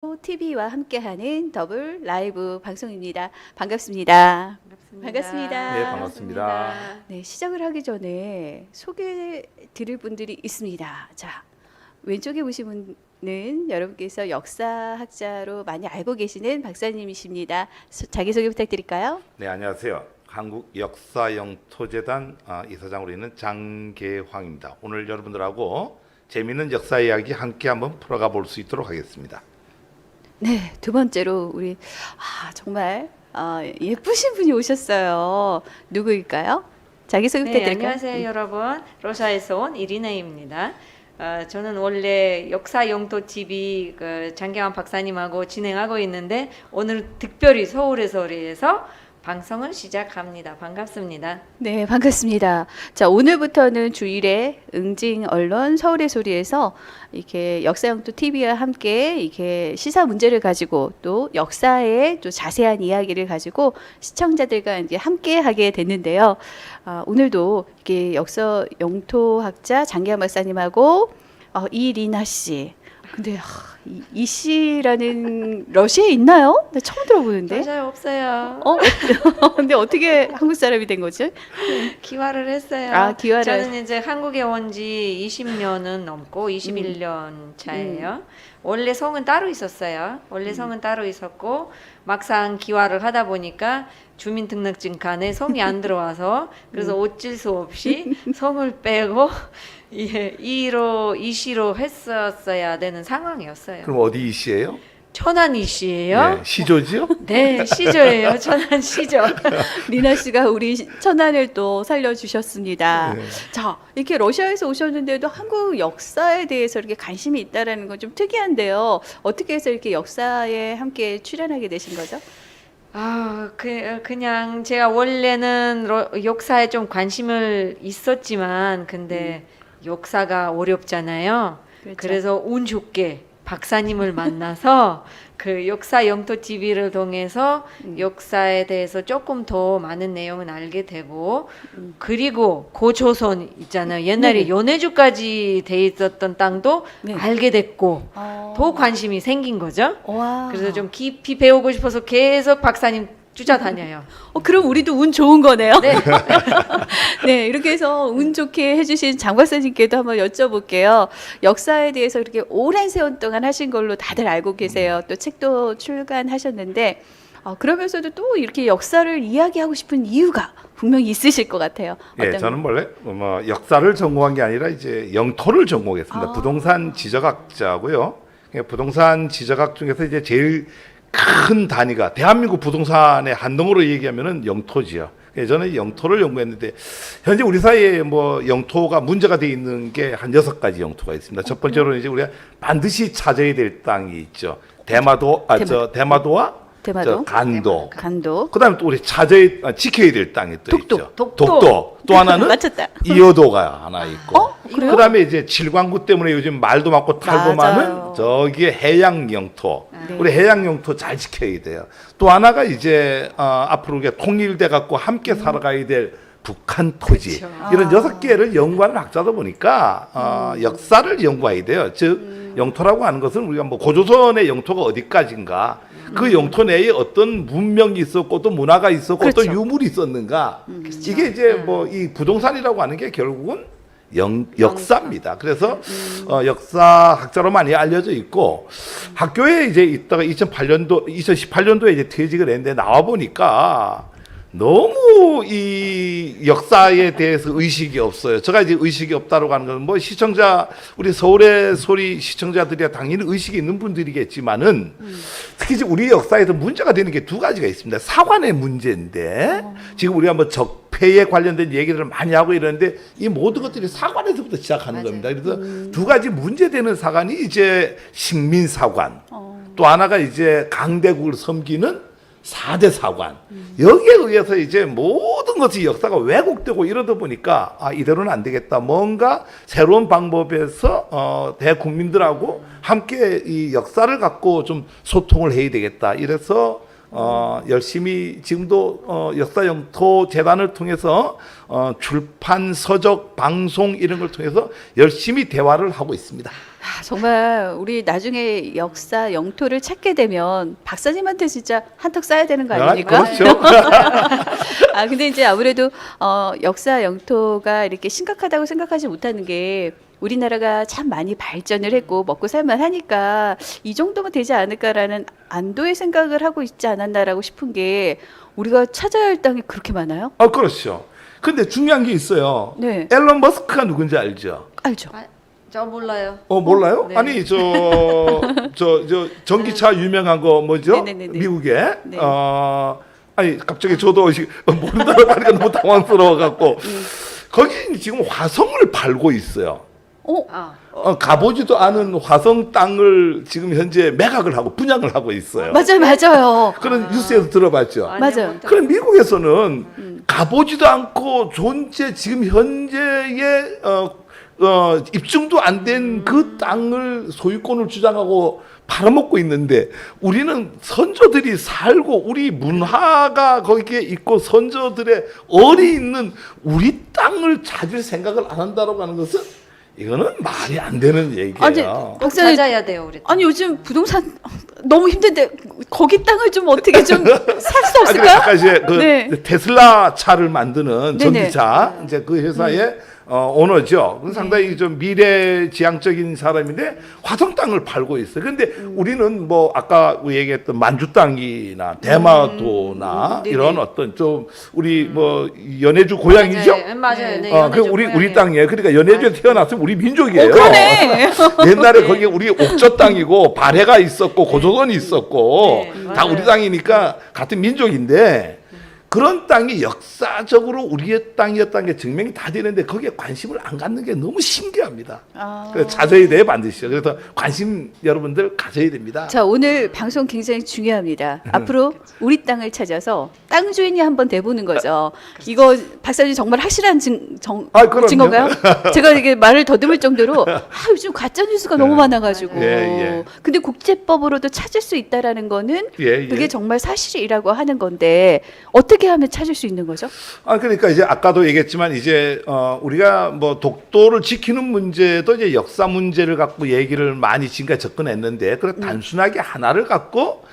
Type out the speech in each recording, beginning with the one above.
TV와 함께하는 더블 라이브 방송입니다. 반갑습니다. 반갑습니다. 네, 반갑습니다. 네, 시작을 하기 전에 소개해 드릴 분들이 있습니다. 자, 왼쪽에 보시는 분은 여러분께서 역사학자로 많이 알고 계시는 박사님이십니다. 자기소개 부탁드릴까요? 네, 안녕하세요. 한국역사영토재단 이사장으로 있는 장계황입니다. 오늘 여러분들하고 재미있는 역사 이야기 함께 한번 풀어가 볼 수 있도록 하겠습니다. 네, 두 번째로 우리 정말 예쁘신 분이 오셨어요. 누구일까요? 자기소개 부탁드릴까요? 안녕하세요 여러분. 러시아에서 온 이리나입니다. 저는 원래 역사영토 TV 장경환 박사님하고 진행하고 있는데 오늘 특별히 서울에서 방송을 시작합니다. 반갑습니다. 네, 반갑습니다. 자, 오늘부터는 주일에 응징 언론 서울의 소리에서 이렇게 역사영토 TV와 함께 이렇게 시사 문제를 가지고 또 역사의 또 자세한 이야기를 가지고 시청자들과 이제 함께 하게 됐는데요. 오늘도 이렇게 역사 영토학자 장기환 박사님하고 이리나 씨. 근데 이 씨라는 러시아에 있나요? 나 처음 들어보는데. 맞아요, 없어요. 근데 어떻게 한국 사람이 된 거지? 기화를 했어요. 기화를. 저는 이제 한국에 온 지 20년은 넘고 21년 차예요. 원래 성은 따로 있었어요. 원래 성은 따로 있었고 막상 기화를 하다 보니까 주민등록증 칸에 성이 안 들어와서 그래서 어쩔 수 없이 성을 빼고 이시로 했었어야 되는 상황이었어요. 그럼 어디 이씨예요? 천안 이시예요? 네, 시조지요? 네, 시조예요. 천안 시조. 리나 씨가 우리 천안을 또 살려주셨습니다. 네. 자, 이렇게 러시아에서 오셨는데도 한국 역사에 대해서 이렇게 관심이 있다라는 건 좀 특이한데요. 어떻게 해서 이렇게 역사에 함께 출연하게 되신 거죠? 그냥 제가 원래는 역사에 좀 관심을 있었지만 근데 역사가 어렵잖아요. 그렇죠. 그래서 운 좋게 박사님을 만나서 그 역사 영토 TV를 통해서 역사에 대해서 조금 더 많은 내용을 알게 되고 그리고 고조선 있잖아요. 옛날에 네. 연해주까지 돼 있었던 땅도 네. 알게 됐고 더 관심이 생긴 거죠. 와. 그래서 좀 깊이 배우고 싶어서 계속 박사님 쫓아다녀요. 그럼 우리도 운 좋은 거네요. 네. 네, 이렇게 해서 운 좋게 해주신 장 박사님께도 한번 여쭤볼게요. 역사에 대해서 그렇게 오랜 세월 동안 하신 걸로 다들 알고 계세요. 또 책도 출간하셨는데, 그러면서도 또 이렇게 역사를 이야기하고 싶은 이유가 분명히 있으실 것 같아요. 예, 저는 원래 역사를 전공한 게 아니라 이제 영토를 전공했습니다. 부동산 지적학자고요. 부동산 지적학 중에서 이제 제일 큰 단위가 대한민국 부동산의 한동으로 얘기하면은 영토지요. 저는 영토를 연구했는데 현재 우리 사회에 영토가 문제가 돼 있는 게 한 6가지 영토가 있습니다. 첫 번째로는 이제 우리가 반드시 찾아야 될 땅이 있죠. 대마도와 간도. 그다음에 또 우리 지켜야 될 땅이 또 있죠. 독도. 또 하나는 맞췄다. 이어도가 하나 있고. 그래요? 그다음에 이제 칠광구 때문에 요즘 말도 많고 탈도 많은 저기에 해양 영토. 네. 우리 해양 영토 잘 지켜야 돼요. 또 하나가 이제 앞으로 우리가 통일돼 갖고 함께 살아가야 될 북한 토지. 그렇죠. 이런 6개를 연구하는 학자다 보니까 역사를 연구해야 돼요. 즉 영토라고 하는 것은 우리가 고조선의 영토가 어디까지인가, 그 영토 내에 어떤 문명이 있었고 또 문화가 있었고 그렇죠. 어떤 유물이 있었는가. 이게 이제 이 부동산이라고 하는 게 결국은 역사입니다. 그래서 역사학자로 많이 알려져 있고 학교에 이제 있다가 2018년도에 이제 퇴직을 했는데 나와 보니까 너무 이 역사에 대해서 의식이 없어요. 제가 이제 의식이 없다라고 하는 건 우리 서울의 소리 시청자들이야 당연히 의식이 있는 분들이겠지만은 특히 이제 우리 역사에서 문제가 되는 게 2가지가 있습니다. 사관의 문제인데 지금 우리가 적폐에 관련된 얘기를 많이 하고 이러는데 이 모든 것들이 사관에서부터 시작하는 겁니다. 그래서 2가지 문제되는 사관이 이제 식민사관, 또 하나가 이제 강대국을 섬기는 4대 사관. 여기에 의해서 이제 모든 것이 역사가 왜곡되고 이러다 보니까 이대로는 안 되겠다. 뭔가 새로운 방법에서 대국민들하고 함께 이 역사를 갖고 좀 소통을 해야 되겠다. 이래서 열심히 지금도 역사 영토 재단을 통해서 출판, 서적, 방송 이런 걸 통해서 열심히 대화를 하고 있습니다. 정말 우리 나중에 역사 영토를 찾게 되면 박사님한테 진짜 한턱 쏴야 되는 거 아닙니까? 그렇죠. 근데 이제 아무래도 역사 영토가 이렇게 심각하다고 생각하지 못하는 게 우리나라가 참 많이 발전을 했고 먹고 살만 하니까 이 정도면 되지 않을까라는 안도의 생각을 하고 있지 않았나라고 싶은 게 우리가 찾아야 할 땅이 그렇게 많아요? 그렇죠. 근데 중요한 게 있어요. 네. 앨런 머스크가 누군지 알죠? 알죠. 저 몰라요. 몰라요? 네. 아니 저 전기차 유명한 거 뭐죠? 네네네네. 미국에 네. 아니 갑자기 저도 모른다고 하니까 너무 당황스러워 갖고 거기 지금 화성을 팔고 있어요. 가보지도 않은 화성 땅을 지금 현재 매각을 하고 분양을 하고 있어요. 맞아요. 그런 뉴스에서 들어봤죠. 아니요, 맞아요. 못 그럼 미국에서는 가보지도 않고 존재 지금 현재의 입증도 안 된 그 땅을 소유권을 주장하고 팔아먹고 있는데 우리는 선조들이 살고 우리 문화가 거기에 있고 선조들의 얼이 있는 우리 땅을 찾을 생각을 안 한다라고 하는 것은 이거는 말이 안 되는 얘기예요. 아니, 꼭 박사님, 찾아야 돼요, 우리. 아니 요즘 부동산 너무 힘든데 거기 땅을 좀 어떻게 좀 살 수 그래, 없을까요? 아까 이제 그 네. 테슬라 차를 만드는 네네. 전기차 이제 그 회사의 오너죠. 상당히 좀 미래지향적인 사람인데 화성 땅을 팔고 있어요. 근데 우리는 뭐 아까 얘기했던 만주 땅이나 대마도나 네네. 이런 어떤 좀 우리 뭐 연해주 고향이죠. 맞아요. 네, 그 우리 땅이에요. 그러니까 연해주에 태어났으면 우리 민족이에요. 그러네. 옛날에 거기 우리 옥저 땅이고 발해가 있었고 고조선이 있었고 네, 다 맞아요. 우리 땅이니까 같은 민족인데 그런 땅이 역사적으로 우리의 땅이었다는 게 증명이 다 되는데 거기에 관심을 안 갖는 게 너무 신기합니다. 그래서 찾아야 돼요 반드시요. 그래서 관심 여러분들 가져야 됩니다. 자, 오늘 방송 굉장히 중요합니다. 앞으로 우리 땅을 찾아서 땅 주인이 한번 돼보는 거죠. 이거 박사님 정말 확실한 그럼요. 증거인가요? 제가 이게 말을 더듬을 정도로 요즘 가짜 뉴스가 너무 많아가지고. 예. 근데 국제법으로도 찾을 수 있다라는 거는 예. 그게 정말 사실이라고 하는 건데 어떻게 하면 찾을 수 있는 거죠? 그러니까 이제 아까도 얘기했지만 이제 우리가 뭐 독도를 지키는 문제도 이제 역사 문제를 갖고 얘기를 많이 지금까지 접근했는데 그래 단순하게 하나를 갖고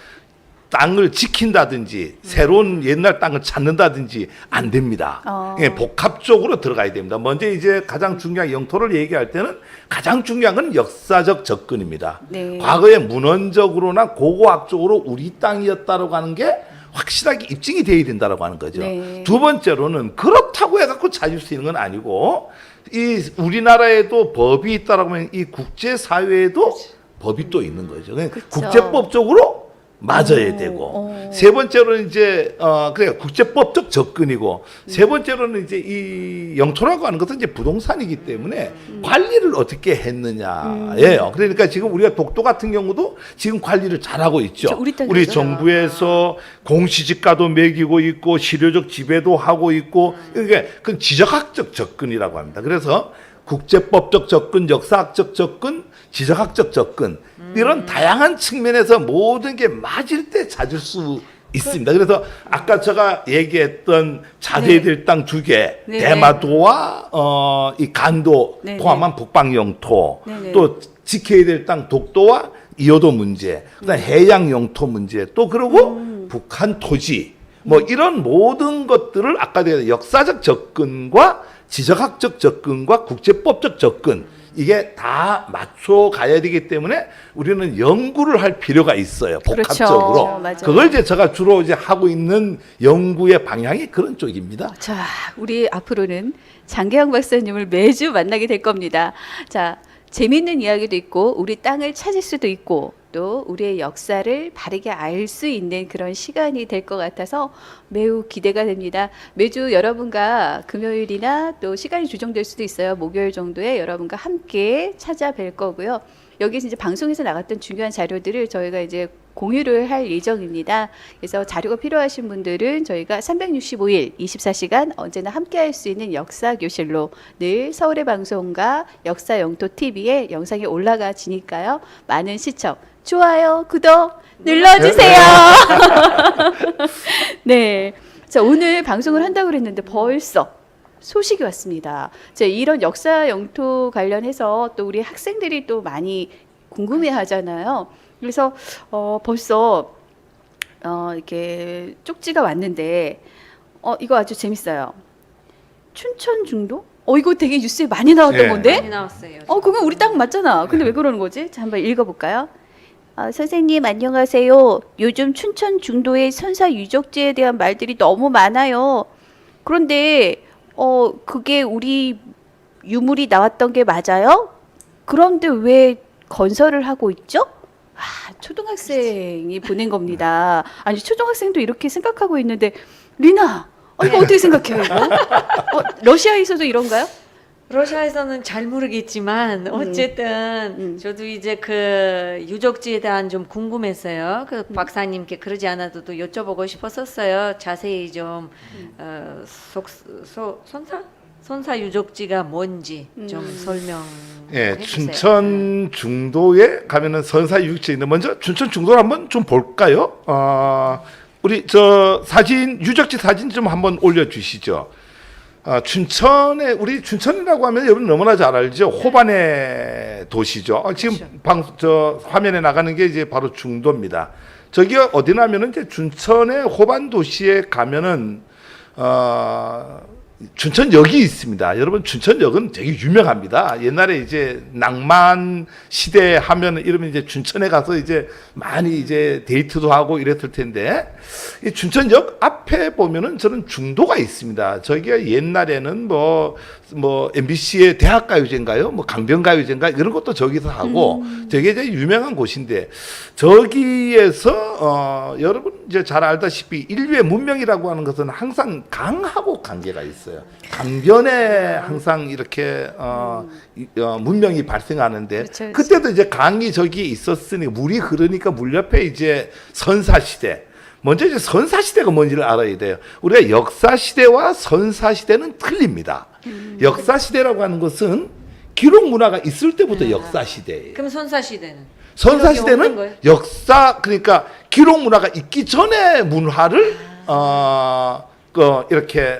땅을 지킨다든지 새로운 옛날 땅을 찾는다든지 안 됩니다. 예, 복합적으로 들어가야 됩니다. 먼저 이제 가장 중요한 영토를 얘기할 때는 가장 중요한 건 역사적 접근입니다. 네. 과거에 문헌적으로나 고고학적으로 우리 땅이었다라고 하는 게 확실하게 입증이 돼야 된다라고 하는 거죠. 네. 두 번째로는 그렇다고 해갖고 찾을 수 있는 건 아니고 이 우리나라에도 법이 있다라고 하면 이 국제 사회에도 법이 또 있는 거죠. 그쵸. 국제법적으로 맞아야 되고 세 번째로는 이제 그래 국제법적 접근이고 세 번째로는 이제 이 영토라고 하는 것은 이제 부동산이기 때문에 관리를 어떻게 했느냐예요. 그러니까 지금 우리가 독도 같은 경우도 지금 관리를 잘하고 있죠. 우리 땅이죠. 우리 정부에서 공시지가도 매기고 있고 실효적 지배도 하고 있고 그러니까 그 지적학적 접근이라고 합니다. 그래서 국제법적 접근, 역사학적 접근, 지적학적 접근 이런 다양한 측면에서 모든 게 맞을 때 찾을 수 있습니다. 그래서 아까 제가 얘기했던 찾아야 될 땅 두 개, 네. 대마도와 이 간도 네. 포함한 북방 영토, 네. 또 지켜야 될 땅 독도와 이호도 문제, 그다음 해양 영토 문제, 또 그리고 북한 토지, 뭐 이런 모든 것들을 아까 내가 역사적 접근과 지적학적 접근과 국제법적 접근 이게 다 맞춰 가야 되기 때문에 우리는 연구를 할 필요가 있어요. 복합적으로. 그렇죠. 맞아요. 그걸 이제 제가 주로 이제 하고 있는 연구의 방향이 그런 쪽입니다. 자, 우리 앞으로는 장계영 박사님을 매주 만나게 될 겁니다. 자, 재미있는 이야기도 있고 우리 땅을 찾을 수도 있고 또 우리의 역사를 바르게 알 수 있는 그런 시간이 될 것 같아서 매우 기대가 됩니다. 매주 여러분과 금요일이나 또 시간이 조정될 수도 있어요. 목요일 정도에 여러분과 함께 찾아뵐 거고요. 여기 이제 방송에서 나갔던 중요한 자료들을 저희가 이제 공유를 할 예정입니다. 그래서 자료가 필요하신 분들은 저희가 365일 24시간 언제나 함께 할 수 있는 역사 교실로 늘 서울의 방송과 역사 영토 TV에 영상이 올라가지니까요. 많은 시청 좋아요, 구독 눌러주세요. 네. 자, 오늘 방송을 한다고 그랬는데 벌써 소식이 왔습니다. 자, 이런 역사 영토 관련해서 또 우리 학생들이 또 많이 궁금해 하잖아요. 그래서 벌써 이렇게 쪽지가 왔는데 이거 아주 재밌어요. 춘천 중도? 이거 되게 뉴스에 많이 나왔던 예. 건데? 많이 나왔어요. 그건 우리 딱 맞잖아. 근데 왜 그러는 거지? 자, 한번 읽어볼까요? 선생님 안녕하세요. 요즘 춘천 중도의 선사 유적지에 대한 말들이 너무 많아요. 그런데 그게 우리 유물이 나왔던 게 맞아요? 그런데 왜 건설을 하고 있죠? 초등학생이 보낸 겁니다. 아니 초등학생도 이렇게 생각하고 있는데 리나 이거 어떻게 생각해요 이거? 러시아에서도 이런가요? 러시아에서는 잘 모르겠지만 어쨌든 저도 이제 그 유적지에 대한 좀 궁금했어요. 그 박사님께 그러지 않아도 또 여쭤보고 싶었었어요. 자세히 좀 선사 유적지가 뭔지 좀 설명. 예, 춘천 중도에 가면은 선사 유적지 있는데 먼저 춘천 중도를 한번 좀 볼까요? 우리 저 사진 유적지 사진 좀 한번 올려주시죠. 춘천에 우리 춘천이라고 하면 여러분 너무나 잘 알죠. 호반의 도시죠. 지금 저 화면에 나가는 게 이제 바로 중도입니다. 저기가 어디냐면은 이제 춘천의 호반 도시에 가면은 춘천역이 있습니다. 여러분 춘천역은 되게 유명합니다. 옛날에 이제 낭만 시대 하면 이러면 이제 춘천에 가서 이제 많이 이제 데이트도 하고 이랬을 텐데 이 춘천역 앞에 보면은 저는 중도가 있습니다. 저기가 옛날에는 뭐 MBC의 대학가요제인가요? 뭐 강변가요제인가 이런 것도 저기서 하고 되게 이제 유명한 곳인데 저기에서 여러분 이제 잘 알다시피 인류의 문명이라고 하는 것은 항상 강하고 관계가 있어요. 강변에 항상 이렇게 문명이 발생하는데 그렇죠. 그때도 이제 강이 저기 있었으니 물이 흐르니까 물 옆에 이제 선사 시대. 먼저 이제 선사 시대가 뭔지를 알아야 돼요. 우리가 역사 시대와 선사 시대는 틀립니다. 역사 시대라고 하는 것은 기록 문화가 있을 때부터 역사 시대예요. 그럼 선사 시대는? 선사 기록이 없는 거예요? 시대는 역사 그러니까 기록 문화가 있기 전에 문화를 이렇게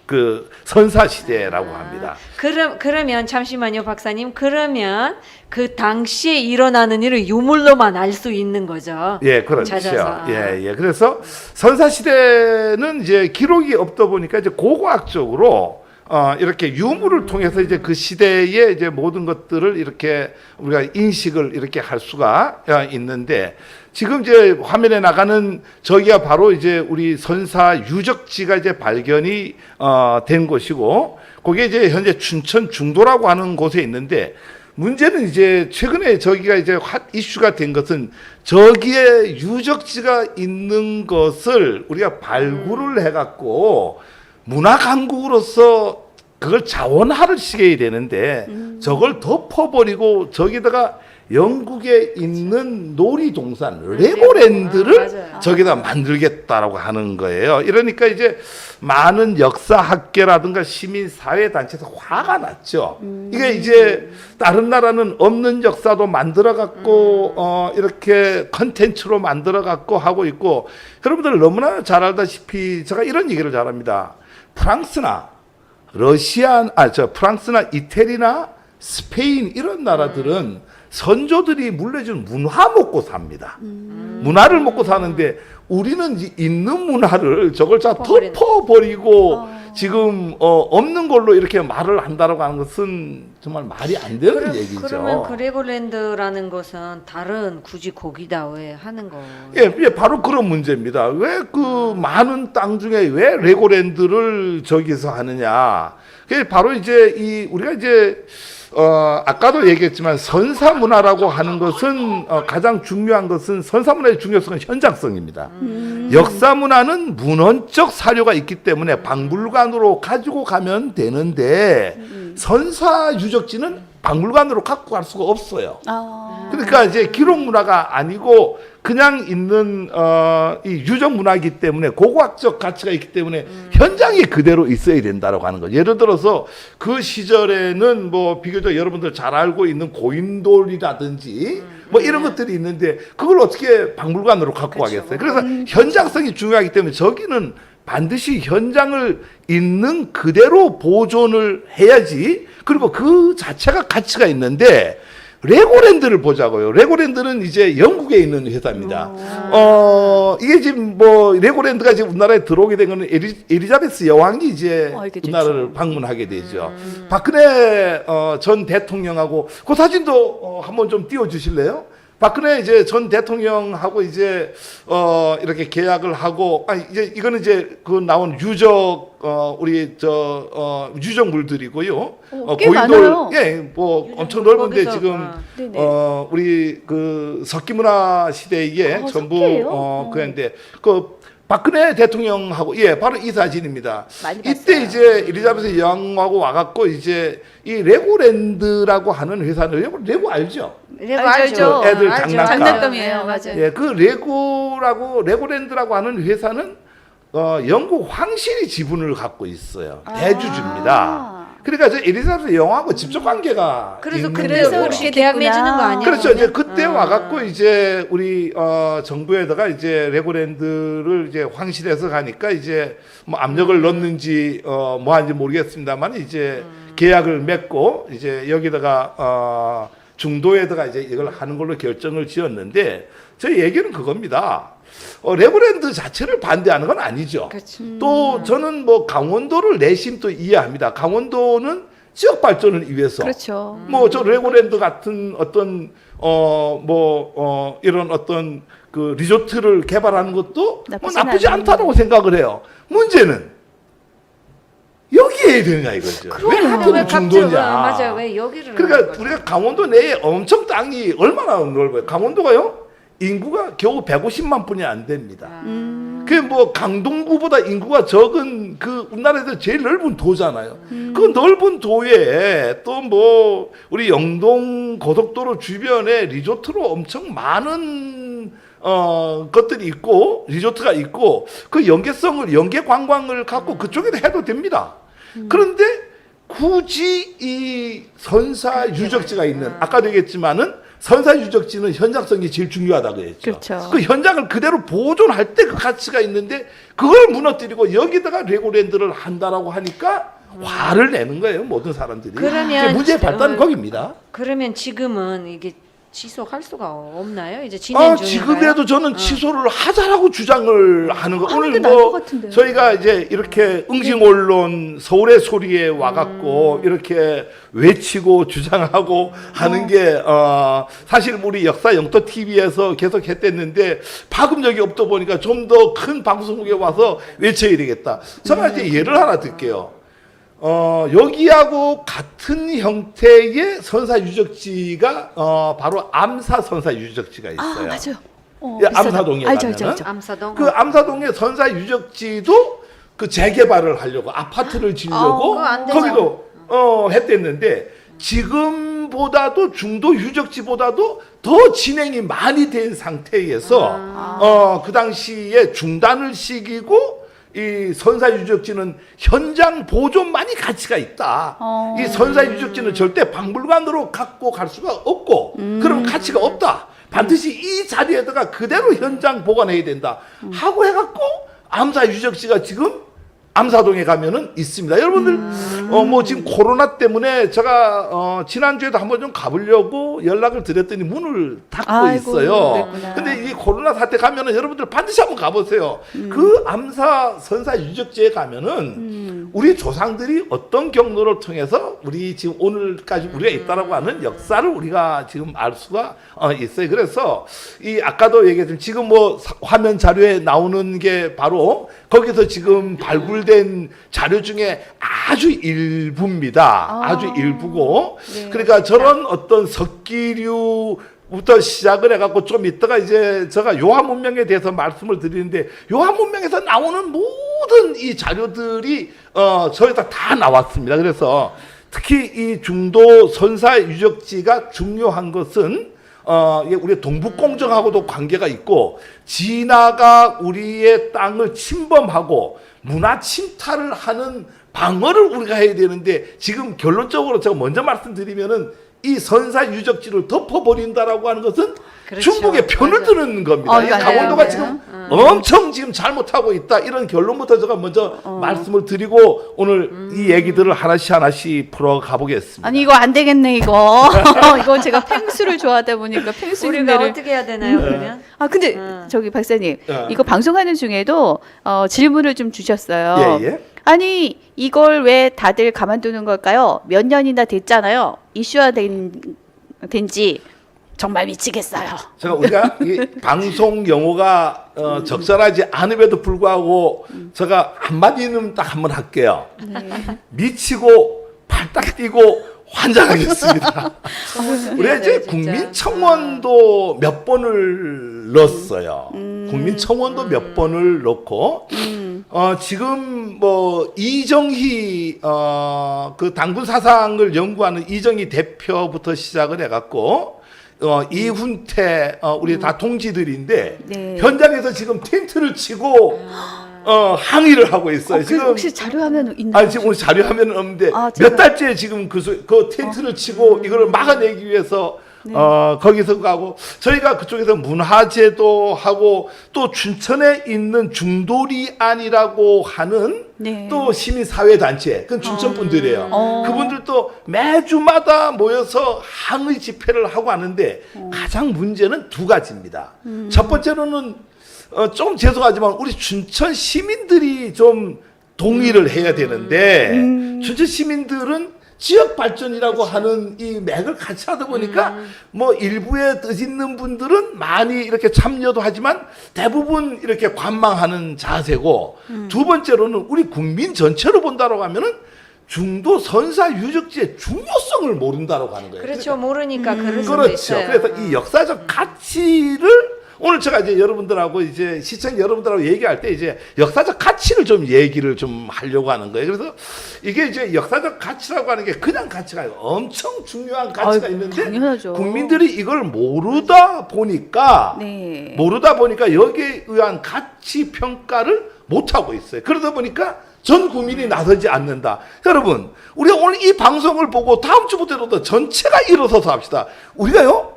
그 선사 시대라고 합니다. 그러면 잠시만요, 박사님. 그러면 그 당시에 일어나는 일을 유물로만 알 수 있는 거죠. 예, 그렇죠. 찾아서. 예. 그래서 선사 시대는 이제 기록이 없다 보니까 이제 고고학적으로 이렇게 유물을 통해서 이제 그 시대의 이제 모든 것들을 이렇게 우리가 인식을 이렇게 할 수가 있는데 지금 이제 화면에 나가는 저기가 바로 이제 우리 선사 유적지가 이제 발견이 된 곳이고 거기에 이제 현재 춘천 중도라고 하는 곳에 있는데 문제는 이제 최근에 저기가 이제 핫 이슈가 된 것은 저기에 유적지가 있는 것을 우리가 발굴을 해갖고 문화 강국으로서 그걸 자원화를 시켜야 되는데 저걸 덮어버리고 저기다가 영국에 있는 놀이동산 레고랜드를 맞아요. 저기다 만들겠다라고 하는 거예요. 이러니까 이제 많은 역사학계라든가 시민사회단체에서 화가 났죠. 이게 이제 다른 나라는 없는 역사도 만들어 갖고 이렇게 컨텐츠로 만들어 갖고 하고 있고 여러분들 너무나 잘 알다시피 제가 이런 얘기를 잘합니다. 프랑스나 프랑스나 이태리나 스페인 이런 나라들은 선조들이 물려준 문화 먹고 삽니다. 문화를 먹고 사는데 우리는 있는 문화를 저걸 다 덮어버리고 지금 없는 걸로 이렇게 말을 한다라고 하는 것은 정말 말이 안 되는 얘기죠. 그러면 그 레고랜드라는 것은 다른 굳이 거기다 왜 하는 거? 예, 바로 그런 문제입니다. 왜 그 많은 땅 중에 왜 레고랜드를 저기서 하느냐? 그게 바로 이제 우리가 이제 아까도 얘기했지만 선사 문화라고 하는 것은 가장 중요한 것은 선사 문화의 중요성은 현장성입니다. 역사 문화는 문헌적 사료가 있기 때문에 박물관으로 가지고 가면 되는데 선사 유적지는 박물관으로 갖고 갈 수가 없어요. 아. 그러니까 이제 기록 문화가 아니고 그냥 있는 이 유적 문화이기 때문에 고고학적 가치가 있기 때문에 현장에 그대로 있어야 된다라고 하는 거죠. 예를 들어서 그 시절에는 뭐 비교적 여러분들 잘 알고 있는 고인돌이라든지 뭐 이런 것들이 있는데 그걸 어떻게 박물관으로 갖고 가겠어요. 그래서 현장성이 중요하기 때문에 저기는 반드시 현장을 있는 그대로 보존을 해야지. 그리고 그 자체가 가치가 있는데 레고랜드를 보자고요. 레고랜드는 이제 영국에 있는 회사입니다. 이게 지금 뭐 레고랜드가 지금 우리나라에 들어오게 된 거는 엘리자베스 여왕이 이제 알게 우리나라를 방문하게 되죠. 박근혜 전 대통령하고 그 사진도 한번 좀 띄워주실래요? 박근혜 이제 전 대통령하고 이제 이렇게 계약을 하고 이제 이거는 이제 그 나온 유적 우리 유적물들이고요. 꽤 많아요. 뭐 엄청 넓은데 거기서, 지금 네네. 우리 그 석기문화 시대에 전부 석기예요? 그랬는데 그 박근혜 대통령하고 바로 이 사진입니다. 많이 이때 봤어요. 이제 엘리자베스 여왕하고 와갖고 이제 이 레고랜드라고 하는 회사는 레고 알죠? 레고 알죠. 알죠. 애들 알죠. 장난감. 장난감이에요. 맞아요. 예, 그 레고랜드라고 하는 회사는 영국 황실이 지분을 갖고 있어요. 대주주입니다. 그러니까 저 엘리자베스 여왕하고 직접 관계가 그래서 있는 그래서 거예요. 그렇게 계약 됐구나. 맺는 거 아니에요? 그렇죠. 이제 그러면? 그때 와갖고 이제 우리 정부에다가 이제 레고랜드를 이제 황실에서 가니까 이제 뭐 압력을 넣는지 뭐 하는지 모르겠습니다만 이제 계약을 맺고 이제 여기다가 중도에다가 이제 이걸 하는 걸로 결정을 지었는데 저희 얘기는 그겁니다. 레고랜드 자체를 반대하는 건 아니죠. 그렇죠. 또 저는 뭐 강원도를 내심 또 이해합니다. 강원도는 지역 발전을 위해서 그렇죠. 뭐 저 레고랜드 같은 어떤 이런 어떤 그 리조트를 개발하는 것도 뭐 나쁘진 나쁘지 않은데. 않다라고 생각을 해요. 문제는 여기에 해야 되느냐 이거죠. 왜 하필 중도냐. 맞아요. 왜 여기를? 그러니까 하는 거죠? 우리가 강원도 내에 엄청 땅이 얼마나 넓어요. 강원도가요. 인구가 겨우 150만 분이 안 됩니다. 그게 뭐 강동구보다 인구가 적은 그 우리나라에서 제일 넓은 도잖아요. 그 넓은 도에 또 뭐 우리 영동 고속도로 주변에 리조트로 엄청 많은 것들이 있고 리조트가 있고 그 연계 관광을 갖고 그쪽에도 해도 됩니다. 그런데 굳이 이 선사 유적지가 있는 아까도 얘기했지만은 선사 유적지는 현장성이 제일 중요하다고 했죠. 그렇죠. 그 현장을 그대로 보존할 때 그 가치가 있는데 그걸 무너뜨리고 여기다가 레고랜드를 한다라고 하니까 화를 내는 거예요. 모든 사람들이. 그러면 문제의 발단은 거기입니다. 그러면 지금은 이게 지속할 수가 없나요? 이제 진행 중인가요? 지금이라도 저는 취소를 하자라고 주장을 하는 거. 하는 오늘 게 나을 뭐 것 같은데요. 저희가 이제 이렇게 응징 언론 서울의 소리에 와갖고 이렇게 외치고 주장하고 하는 게 사실 우리 역사 영토 TV에서 계속 했댔는데 파급력이 없다 보니까 좀 더 큰 방송국에 와서 외쳐야 되겠다. 제가 이제 예를 하나 들게요. 여기하고 같은 형태의 선사 유적지가 바로 암사 선사 유적지가 있어요. 맞아요. 예, 비싸다. 암사동에 알죠, 가면은 알죠. 암사동. 그 암사동의 선사 유적지도 그 재개발을 하려고 아파트를 지으려고 그거 안 되죠. 거기도 했댔는데 지금보다도 중도 유적지보다도 더 진행이 많이 된 상태에서 그 당시에 중단을 시키고 이 선사 유적지는 현장 보존만이 가치가 있다. 이 선사 유적지는 절대 박물관으로 갖고 갈 수가 없고 그럼 가치가 없다. 반드시 이 자리에다가 그대로 현장 보관해야 된다. 하고 해갖고 암사 유적지가 지금 암사동에 가면은 있습니다. 여러분들 뭐 지금 코로나 때문에 제가 지난주에도 한번 좀 가보려고 연락을 드렸더니 문을 닫고 아이고, 있어요. 그랬구나. 근데 이 코로나 사태 가면은 여러분들 반드시 한번 가보세요. 그 암사 선사 유적지에 가면은 우리 조상들이 어떤 경로를 통해서 우리 지금 오늘까지 우리가 있다라고 하는 역사를 우리가 지금 알 수가 있어요. 그래서 이 아까도 얘기했지만 지금 뭐 화면 자료에 나오는 게 바로 거기서 지금 발굴된 자료 중에 아주 일부입니다. 아주 일부고. 네. 그러니까 저런 어떤 석기류부터 시작을 해갖고 좀 있다가 이제 제가 요한 문명에 대해서 말씀을 드리는데 요한 문명에서 나오는 모든 이 자료들이 저희가 다 나왔습니다. 그래서 특히 이 중도 선사 유적지가 중요한 것은 이게 우리 동북공정하고도 관계가 있고 진화가 우리의 땅을 침범하고 문화 침탈을 하는 방어를 우리가 해야 되는데 지금 결론적으로 제가 먼저 말씀드리면은 이 선사 유적지를 덮어버린다라고 하는 것은 그렇죠. 중국의 편을 맞아. 드는 겁니다. 이 맞아요. 강원도가 맞아요. 지금 엄청 지금 잘못하고 있다. 이런 결론부터 제가 먼저 말씀을 드리고 오늘 이 얘기들을 하나씩 풀어가 보겠습니다. 아니 이거 안 되겠네 이거. 이거 제가 펭수를 좋아하다 보니까 우리가 펭수인데를. 어떻게 해야 되나요, 그러면? 아 근데 저기 박사님 예. 이거 방송하는 중에도 질문을 좀 주셨어요. 예, 예. 아니 이걸 왜 다들 가만두는 걸까요? 몇 년이나 됐잖아요. 된지 정말 미치겠어요. 제가 우리가 이 방송 용어가 적절하지 않음에도 불구하고 제가 한마디는 딱 한번 할게요. 미치고 발딱 뛰고 환장하겠습니다. 우리가 이제 진짜. 국민청원도 몇 번을 넣었어요. 국민청원도 몇 번을 넣고 지금 뭐 이정희 그 당군 사상을 연구하는 이정희 대표부터 시작을 해갖고 이훈태 우리 다 동지들인데 네. 현장에서 지금 텐트를 치고 항의를 하고 있어요. 그 지금 혹시 자료화면 있나요? 지금 오늘 자료화면은 없는데 아, 몇 제가- 달째 지금 그 텐트를 치고 이거를 막아내기 위해서 네. 거기서 가고 저희가 그쪽에서 문화제도 하고 또 춘천에 있는 중도리안이라고 하는 네. 또 시민사회단체 그건 춘천 분들이에요. 그분들도 매주마다 모여서 항의 집회를 하고 하는데 가장 문제는 두 가지입니다. 첫 번째로는 좀 죄송하지만 우리 춘천 시민들이 좀 동의를 해야 되는데 춘천 시민들은 지역 발전이라고 하는 이 맥을 같이 하다 보니까 뭐 일부에 뜻있는 분들은 많이 이렇게 참여도 하지만 대부분 이렇게 관망하는 자세고 두 번째로는 우리 국민 전체로 본다고 하면은 중도 선사 유적지의 중요성을 모른다고 하는 거예요. 그렇죠. 모르니까 그럴 수도 그렇죠. 있어요. 그래서 이 역사적 가치를 오늘 제가 이제 여러분들하고 이제 시청 여러분들하고 얘기할 때 이제 역사적 가치를 좀 얘기를 좀 하려고 하는 거예요. 그래서 이게 이제 역사적 가치라고 하는 게 그냥 가치가 아니고 엄청 중요한 가치가 아유, 있는데 당연하죠. 국민들이 이걸 모르다 보니까 네. 여기에 의한 가치 평가를 못 하고 있어요. 그러다 보니까 전 국민이 나서지 않는다. 여러분, 우리가 오늘 이 방송을 보고 다음 주부터라도 전체가 일어서서 합시다. 우리가요.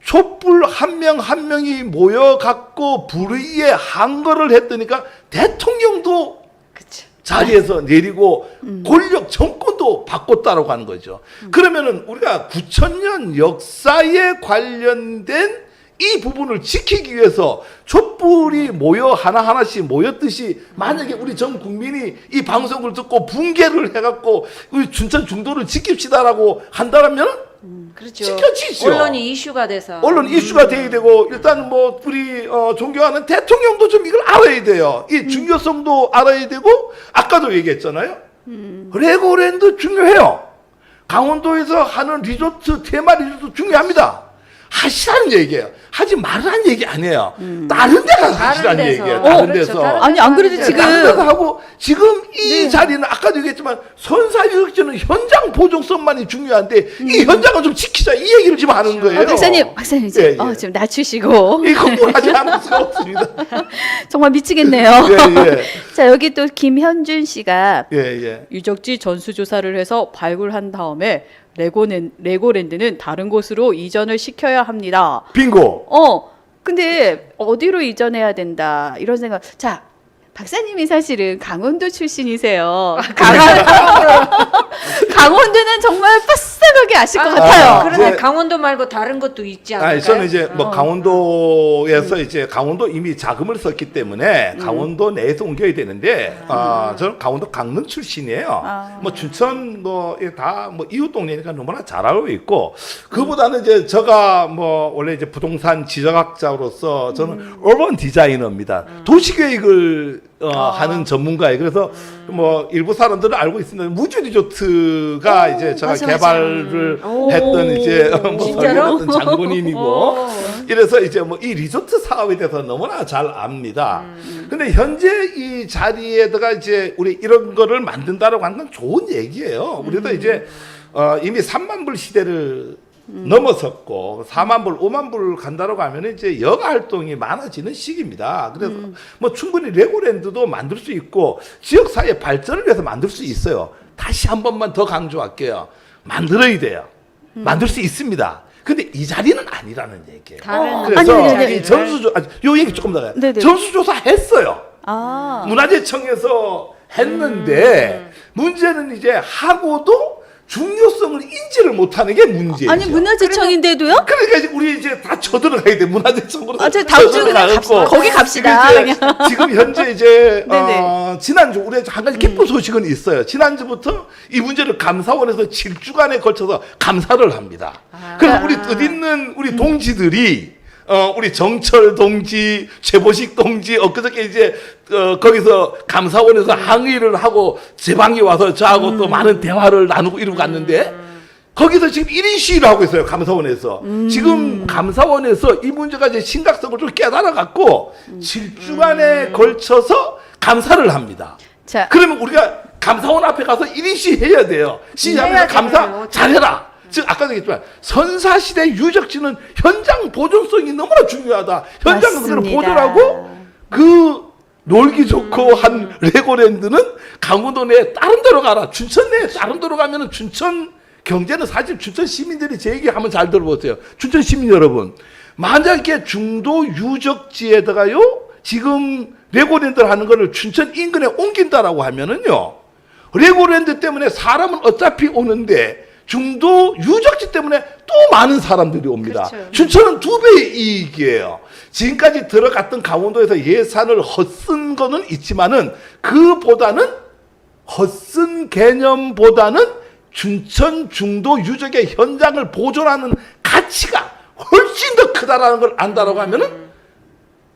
촛불 한 명 한 명이 모여갖고 불의에 항거를 했더니까 대통령도 그렇죠. 자리에서 내리고 권력 정권도 바꿨다라고 하는 거죠. 그러면은 우리가 9,000년 역사에 관련된 이 부분을 지키기 위해서 촛불이 모여 하나하나씩 모였듯이 만약에 우리 전 국민이 이 방송을 듣고 붕괴를 해갖고 우리 춘천 중도를 지킵시다라고 한다면 그렇죠. 지켜지죠. 언론이 이슈가 돼서. 언론 이슈가 돼야 되고 일단 뭐 우리 존경하는 대통령도 좀 이걸 알아야 돼요. 이 중요성도 알아야 되고 아까도 얘기했잖아요. 레고랜드 중요해요. 강원도에서 하는 리조트 테마 리조트 중요합니다. 하시라는 얘기예요. 하지 말라는 얘기 아니에요. 다른 데 가서 하시라는 데서. 얘기예요. 다른 그렇죠. 데서. 다른 아니 안 그래도 예, 지금 다른 데서 하고 지금 이 자리는 아까도 얘기했지만 선사유적지는 현장 보존성만이 중요한데 이 현장을 좀 지키자 이 얘기를 지금 하는 거예요. 박사님 이제 예, 예. 지금 낮추시고 이 공부하지 않을 수가 없습니다. 정말 미치겠네요. 예, 자 여기 또 김현준 씨가 예, 예. 유적지 전수조사를 해서 발굴한 다음에 레고랜드는 다른 곳으로 이전을 시켜야 합니다. 빙고. 근데 어디로 이전해야 된다 이런 생각. 자 박사님이 사실은 강원도 출신이세요. 강원도는 정말 빠삭하게 아실 것 같아요. 그러면 이제- 강원도 말고 다른 것도 있지 않을까요? 저는 이제 뭐 강원도에서 이제 강원도 이미 자금을 썼기 때문에 강원도 내에서 옮겨야 되는데 저는 강원도 강릉 출신이에요. 뭐 춘천 뭐 다 뭐 이웃 동네니까 너무나 잘 알고 있고 그보다는 이제 제가 뭐 원래 이제 부동산 지정학자로서 저는 어반 디자이너입니다. 도시계획을 하는 전문가예요. 그래서 뭐 일부 사람들은 알고 있습니다. 무주 리조트가 이제 제가 맞아. 개발을 오, 했던 이제 뭐 진짜로? 설계했던 장본인이고 이래서 이제 뭐 이 리조트 사업에 대해서 너무나 잘 압니다. 근데 현재 이 자리에다가 이제 우리 이런 거를 만든다라고 하는 건 좋은 얘기예요. 우리도 이제 이미 3만 불 시대를 넘어섰고 4만 불, 5만 불 간다라고 하면 이제 여가 활동이 많아지는 시기입니다. 그래서 뭐 충분히 레고랜드도 만들 수 있고 지역 사회 발전을 위해서 만들 수 있어요. 다시 한 번만 더 강조할게요. 만들어야 돼요. 만들 수 있습니다. 근데 이 자리는 아니라는 얘기예요. 다른 그래서 아니, 네네네. 이 전수조, 요 얘기 조금 더. 네네. 전수조사 했어요. 아. 문화재청에서 했는데 문제는 이제 하고도 중요성을 인지를 못하는 게 문제죠. 아니 문화재청인데도요? 그러니까 이제 우리 이제 다 쳐들어가야 돼. 문화재청으로. 저 다음 주에 거기 갑시다. 지금 현재 이제 네네. 지난주 우리 한 가지 기쁜 소식은 있어요. 지난주부터 이 문제를 감사원에서 7주간에 걸쳐서 감사를 합니다. 그래서 우리 뜻있는 우리 동지들이 우리 정철 동지, 최보식 동지 엊그저께 이제 거기서 감사원에서 항의를 하고 제 방에 와서 저하고 또 많은 대화를 나누고 이러고 갔는데 거기서 지금 1인 시위를 하고 있어요. 감사원에서. 지금 감사원에서 이 문제가 이제 심각성을 좀 깨달아 갖고 7주간에 걸쳐서 감사를 합니다. 자, 그러면 우리가 감사원 앞에 가서 1인 시위 해야 돼요. 시위하면서 해야지, 감사 그래요. 잘해라. 즉 아까도 얘기했지만 선사시대 유적지는 현장 보존성이 너무나 중요하다. 현장을 그대로 맞습니다. 보존하고 그 놀기 좋고 한 레고랜드는 강원도 내에 다른 데로 가라. 춘천 내에 다른 데로 가면은 춘천 경제는 사실 춘천 시민들이 제 얘기 한번 잘 들어보세요. 춘천 시민 여러분. 만약에 중도 유적지에다가요 지금 레고랜드를 하는 거를 춘천 인근에 옮긴다라고 하면은요 레고랜드 때문에 사람은 어차피 오는데 중도 유적지 때문에 또 많은 사람들이 옵니다. 그렇죠. 춘천은 2배의 이익이에요. 지금까지 들어갔던 강원도에서 예산을 헛쓴 거는 있지만은 그보다는 헛쓴 개념보다는 춘천 중도 유적의 현장을 보존하는 가치가 훨씬 더 크다라는 걸 안다라고 하면은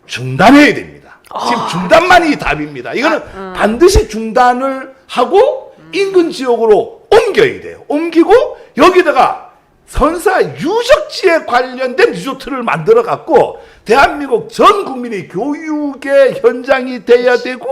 중단해야 됩니다. 지금 중단만이 답입니다. 이거는 반드시 중단을 하고 인근 지역으로 옮겨야 돼요. 옮기고 여기다가 선사 유적지에 관련된 리조트를 만들어 갖고 대한민국 전 국민이 교육의 현장이 돼야 되고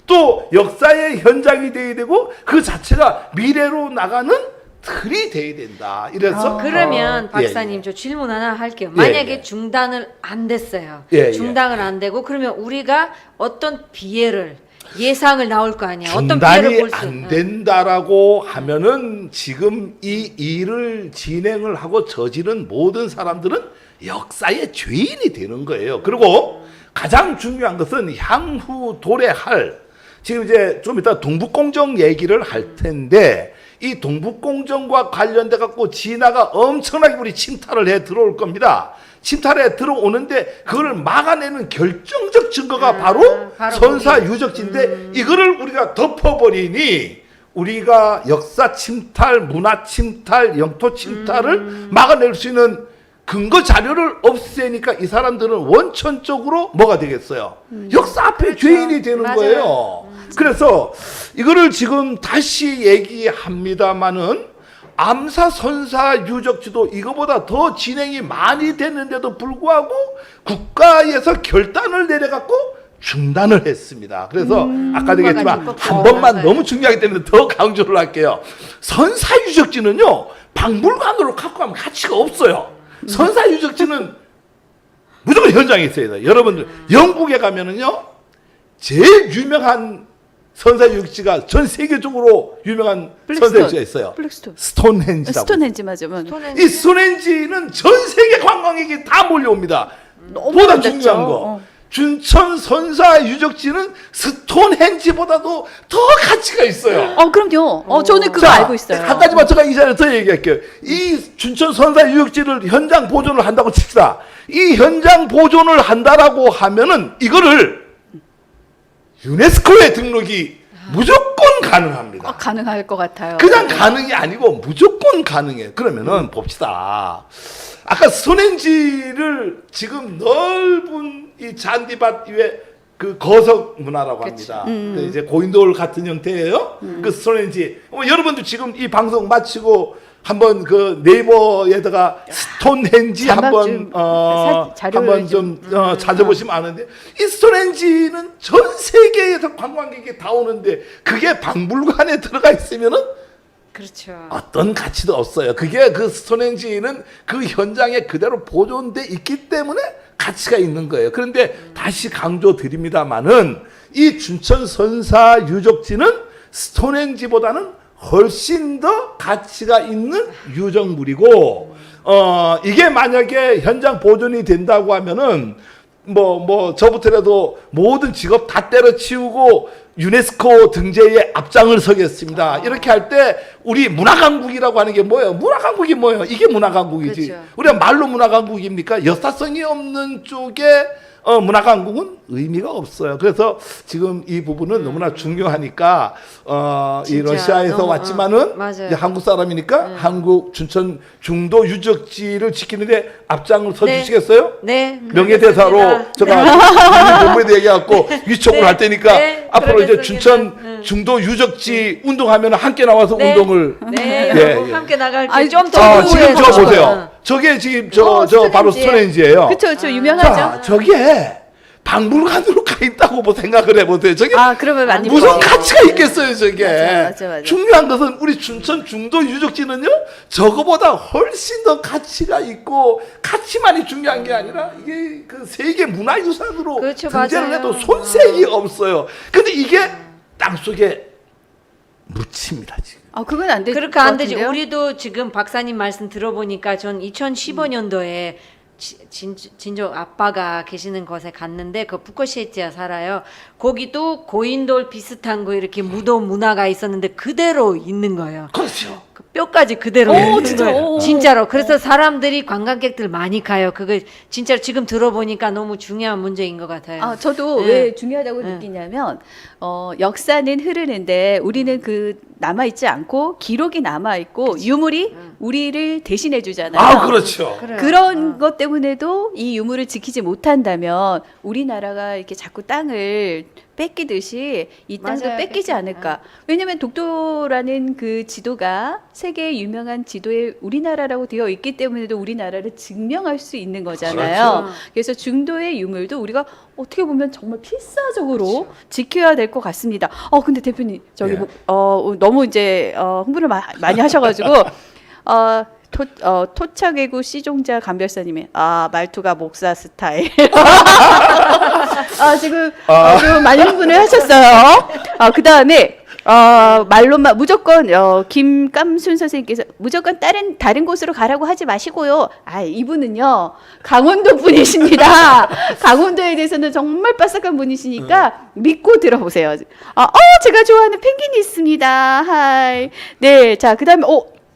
또 역사의 현장이 돼야 되고 그 자체가 미래로 나가는 틀이 돼야 된다. 이래서 그러면 박사님 예. 저 질문 하나 할게요. 예, 만약에 예. 중단을 안 됐어요. 예, 예. 중단을 안 되고 그러면 우리가 어떤 비애를 예상을 나올 거 아니야. 어떤 비애를 중단이 볼 수? 안 된다라고 하면은 지금 이 일을 진행을 하고 저지른 모든 사람들은 역사의 죄인이 되는 거예요. 그리고 가장 중요한 것은 향후 도래할 지금 이제 좀 이따 동북공정 얘기를 할 텐데 이 동북공정과 관련돼 갖고 진화가 엄청나게 우리 침탈을 해 들어올 겁니다. 침탈에 들어오는데 그거를 막아내는 결정적 증거가 바로 선사 유적지인데 이거를 우리가 덮어버리니 우리가 역사 침탈, 문화 침탈, 영토 침탈을 막아낼 수 있는 근거 자료를 없애니까 이 사람들은 원천적으로 뭐가 되겠어요? 역사 앞에 그렇죠. 죄인이 되는 맞아요. 거예요. 그래서 이거를 지금 다시 얘기합니다마는 암사 선사 유적지도 이거보다 더 진행이 많이 됐는데도 불구하고 국가에서 결단을 내려갖고 중단을 했습니다. 그래서 아까도 얘기했지만 한 번만 맞아요. 너무 중요하기 때문에 더 강조를 할게요. 선사 유적지는요 박물관으로 갖고 가면 가치가 없어요. 선사 유적지는 무조건 현장에 있어야 돼요. 여러분들 영국에 가면은요 제일 유명한 선사 유적지가 전 세계적으로 유명한 선사 유적지가 있어요. 블랙스톤. 스톤헨지라고. 스톤헨지 맞아. 이 스톤헨지는 전 세계 관광객이 다 몰려옵니다. 너무 보다 아름답죠. 중요한 거. 춘천 선사 유적지는 스톤헨지보다도 더 가치가 있어요. 그럼요. 저는 그거 자, 알고 있어요. 한 가지만 제가 이 자리에 더 얘기할게요. 이 춘천 선사 유적지를 현장 보존을 한다고 칩시다. 이 현장 보존을 한다라고 하면은 이거를 유네스코에 등록이 무조건 가능합니다. 가능할 것 같아요. 그냥 가능이 아니고 무조건 가능해. 그러면은 봅시다. 아까 스톤헨지를 지금 넓은 이 잔디밭 위에 그 거석 문화라고 합니다. 이제 고인돌 같은 형태예요. 그 스톤헨지. 여러분들 지금 이 방송 마치고 한번 그 네이버에다가 스톤헨지 자막 한번 좀 자료를 한번 좀 찾아보시면 아는데 이 스톤헨지는 전 세계에서 관광객이 다 오는데 그게 박물관에 들어가 있으면은 그렇죠. 어떤 가치도 없어요. 그게 그 스톤헨지는 그 현장에 그대로 보존돼 있기 때문에 가치가 있는 거예요. 그런데 다시 강조드립니다만은 이 춘천 선사 유적지는 스톤헨지보다는 훨씬 더 가치가 있는 유적물이고, 이게 만약에 현장 보존이 된다고 하면은, 저부터라도 모든 직업 다 때려치우고 유네스코 등재에 앞장을 서겠습니다. 이렇게 할 때 우리 문화강국이라고 하는 게 뭐예요? 문화강국이 뭐예요? 이게 문화강국이지. 그렇죠. 우리가 말로 문화강국입니까? 역사성이 없는 쪽에 문화강국은 의미가 없어요. 그래서 지금 이 부분은 너무나 중요하니까 이 진짜 러시아에서 너무, 왔지만은 맞아요. 이제 한국 사람이니까 한국 춘천 중도 유적지를 지키는데 앞장을 네. 서주시겠어요? 네. 명예대사로 그러겠습니다. 제가 본부에 얘기해갖고 위촉을 네. 할 테니까 네. 앞으로 이제 그러겠습니다. 춘천 중도 유적지 운동하면 함께 나와서 네. 운동을 네, 예, 여러분 예. 함께 나갈게요. 아니, 좀더 지금 저 보세요. 저게 지금 저 바로 스톤헨지예요. 그쵸, 저 유명하죠. 자, 저게 박물관으로 가 있다고 뭐 생각을 해보세요. 저게 그러면 많이 무슨 보죠. 가치가 있겠어요, 저게. 맞아. 중요한 것은 우리 춘천 중도 유적지는요, 저거보다 훨씬 더 가치가 있고, 가치만이 중요한 게 아니라, 이게 그 세계 문화유산으로 그렇죠, 등재를 맞아요. 해도 손색이 없어요. 근데 이게 땅속에 묻힙니다, 지금. 그건 안 되죠. 그렇게 안 되지. 우리도 지금 박사님 말씀 들어보니까 전 2015년도에 진정 아빠가 계시는 곳에 갔는데 그 부코시에티아 살아요. 거기도 고인돌 비슷한 거 이렇게 무덤 문화가 있었는데 그대로 있는 거예요. 그렇죠. 그 뼈까지 그대로 오, 있는 진짜? 거예요. 오. 진짜로. 그래서 사람들이 관광객들 많이 가요. 그거 진짜로 지금 들어보니까 너무 중요한 문제인 것 같아요. 저도 네. 왜 중요하다고 네. 느끼냐면 역사는 흐르는데 우리는 그 남아 있지 않고 기록이 남아 있고 유물이 우리를 대신해 주잖아요. 그렇죠. 그래요. 그런 것 때문에도 이 유물을 지키지 못한다면 우리나라가 이렇게 자꾸 땅을 뺏기듯이 이 땅도 맞아요. 뺏기지 않을까. 왜냐하면 독도라는 그 지도가 세계 유명한 지도에 우리나라라고 되어 있기 때문에도 우리나라를 증명할 수 있는 거잖아요. 그렇죠. 그래서 중도의 유물도 우리가 어떻게 보면 정말 필사적으로 그렇죠. 지켜야 될 것 같습니다. 근데 대표님 저기 예. 너무 이제 홍보를 많이 하셔가지고 토착외구 씨종자 감별사님의 말투가 목사 스타일. 지금 좀 많이 흥분을 하셨어요. 그 다음에 말로만 무조건 김깜순 선생님께서 무조건 다른 곳으로 가라고 하지 마시고요. 이분은요 강원도 분이십니다. 강원도에 대해서는 정말 빠삭한 분이시니까 믿고 들어보세요. 제가 좋아하는 펭귄이 있습니다. 하이. 네, 자 그다음에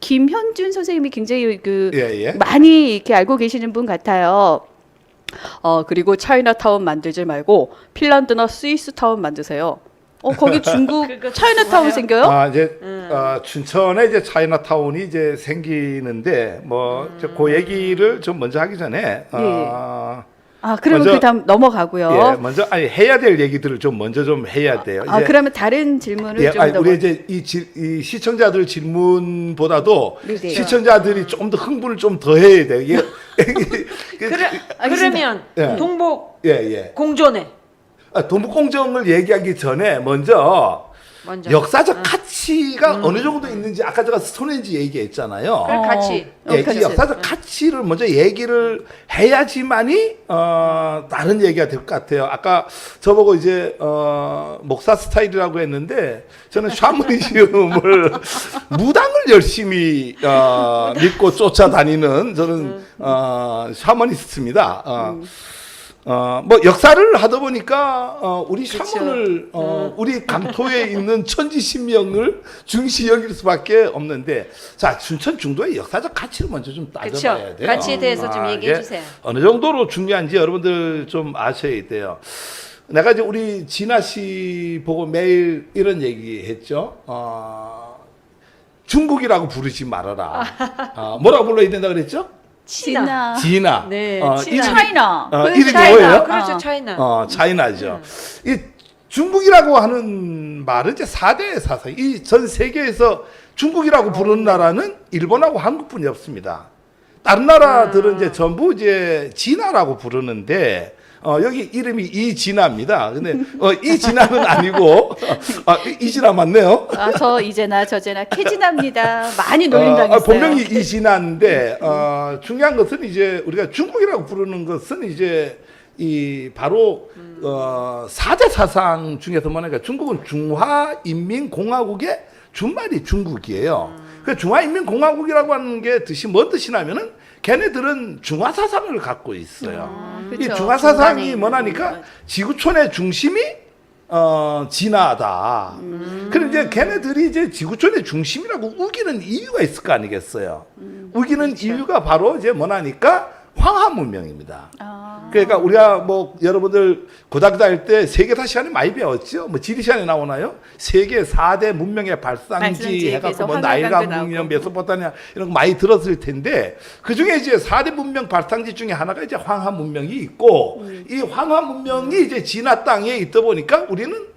김현준 선생님이 굉장히 예. 많이 이렇게 알고 계시는 분 같아요. 그리고 차이나타운 만들지 말고 핀란드나 스위스타운 만드세요. 거기 중국 그거 차이나타운 좋아요. 생겨요? 이제 춘천에 이제 차이나타운이 이제 생기는데 그 얘기를 좀 먼저 하기 전에 그러면 먼저- 그다음 넘어가고요. 먼저 해야 될 얘기들을 좀 먼저 좀 해야 돼요. 이제 그러면 다른 질문을 좀 더 우리 이제 이 시청자들 질문보다도 네. 시청자들이 좀 더 흥분을 좀 더 해야 돼요. 이게 그러면 예. 동복 예. 공존회 동북공정을 얘기하기 전에 먼저 역사적 가치가 어느 정도 있는지 아까 제가 스톤헨지 얘기했잖아요. 그래, 같이. 이 같이. 역사적 가치를 먼저 얘기를 해야지만이 다른 얘기가 될 것 같아요. 아까 저보고 이제 목사 스타일이라고 했는데 저는 샤머니즘을 무당을 열심히 믿고 쫓아다니는 저는 샤머니스트입니다. 역사를 하다 보니까 우리 샤먼을 우리 강토에 있는 천지신명을 중시 여길 수밖에 없는데 자 춘천 중도의 역사적 가치를 먼저 좀 따져봐야 그쵸. 돼요. 가치에 대해서 좀 얘기해 이게 주세요. 어느 정도로 중요한지 여러분들 좀 아셔야 돼요. 내가 이제 우리 진아 씨 보고 매일 이런 얘기했죠. 중국이라고 부르지 말아라. 뭐라고 불러야 된다 그랬죠? 진아. 진아. 네, 이름이- 차이나. 이름이 차이나. 뭐예요? 그렇죠, 차이나. 차이나죠. 이 중국이라고 하는 말은 이제 4대 사상, 이 전 세계에서 중국이라고 부르는 나라는 일본하고 한국뿐이 없습니다. 다른 나라들은 이제 전부 이제 진화라고 부르는데 여기 이름이 이진화입니다. 근데 이진화는 아니고 이진화 맞네요. 저 이제나 저제나 캐진합니다. 많이 놀림당했어요. 본명이 이진화인데 중요한 것은 이제 우리가 중국이라고 부르는 것은 이제 이 바로 4대 사상 중에서 뭐냐면 중국은 중화인민공화국의 준말이 중국이에요. 그 중화인민공화국이라고 하는 게 뜻이 뭔 뜻이냐면은 걔네들은 중화 사상을 갖고 있어요. 이 그쵸. 중화 사상이 중간에 뭐냐니까 지구촌의 중심이 진화다. 그럼 이제 걔네들이 이제 지구촌의 중심이라고 우기는 이유가 있을 거 아니겠어요. 우기는 이유가 바로 이제 뭐냐니까 황하 문명입니다. 그러니까 우리가 뭐 여러분들 고등학교 다닐 때 세계사 시간에 많이 배웠죠. 뭐 지리 시간에 나오나요? 세계 4대 문명의 발상지 해갖고 뭐 나일강 문명, 메소포타미아 이런 거 많이 들었을 텐데 그 중에 이제 4대 문명 발상지 중에 하나가 이제 황하 문명이 있고 이 황하 문명이 이제 진화 땅에 있다 보니까 우리는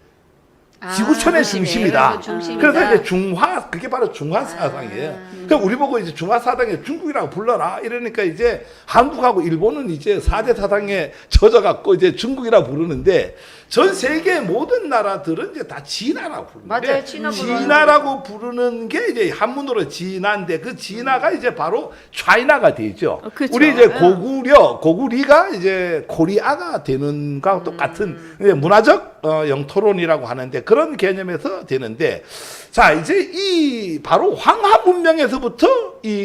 지구촌의 중심이다. 그래서 이제 중화, 그게 바로 중화 사상이에요. 그럼 우리 보고 이제 중화 사상에 중국이라고 불러라. 이러니까 이제 한국하고 일본은 이제 4대 사상에 젖어갖고 이제 중국이라고 부르는데 전 세계 모든 나라들은 이제 다 진화라고 부르는데 맞아요. 진화라고 부르는 게 이제 한문으로 진화인데 그 진화가 이제 바로 차이나가 되죠. 그쵸. 우리 이제 고구리가 이제 코리아가 되는 거와 똑같은 이제 문화적 영토론이라고 하는데 그런 개념에서 되는데 자 이제 이 바로 황하 문명에서부터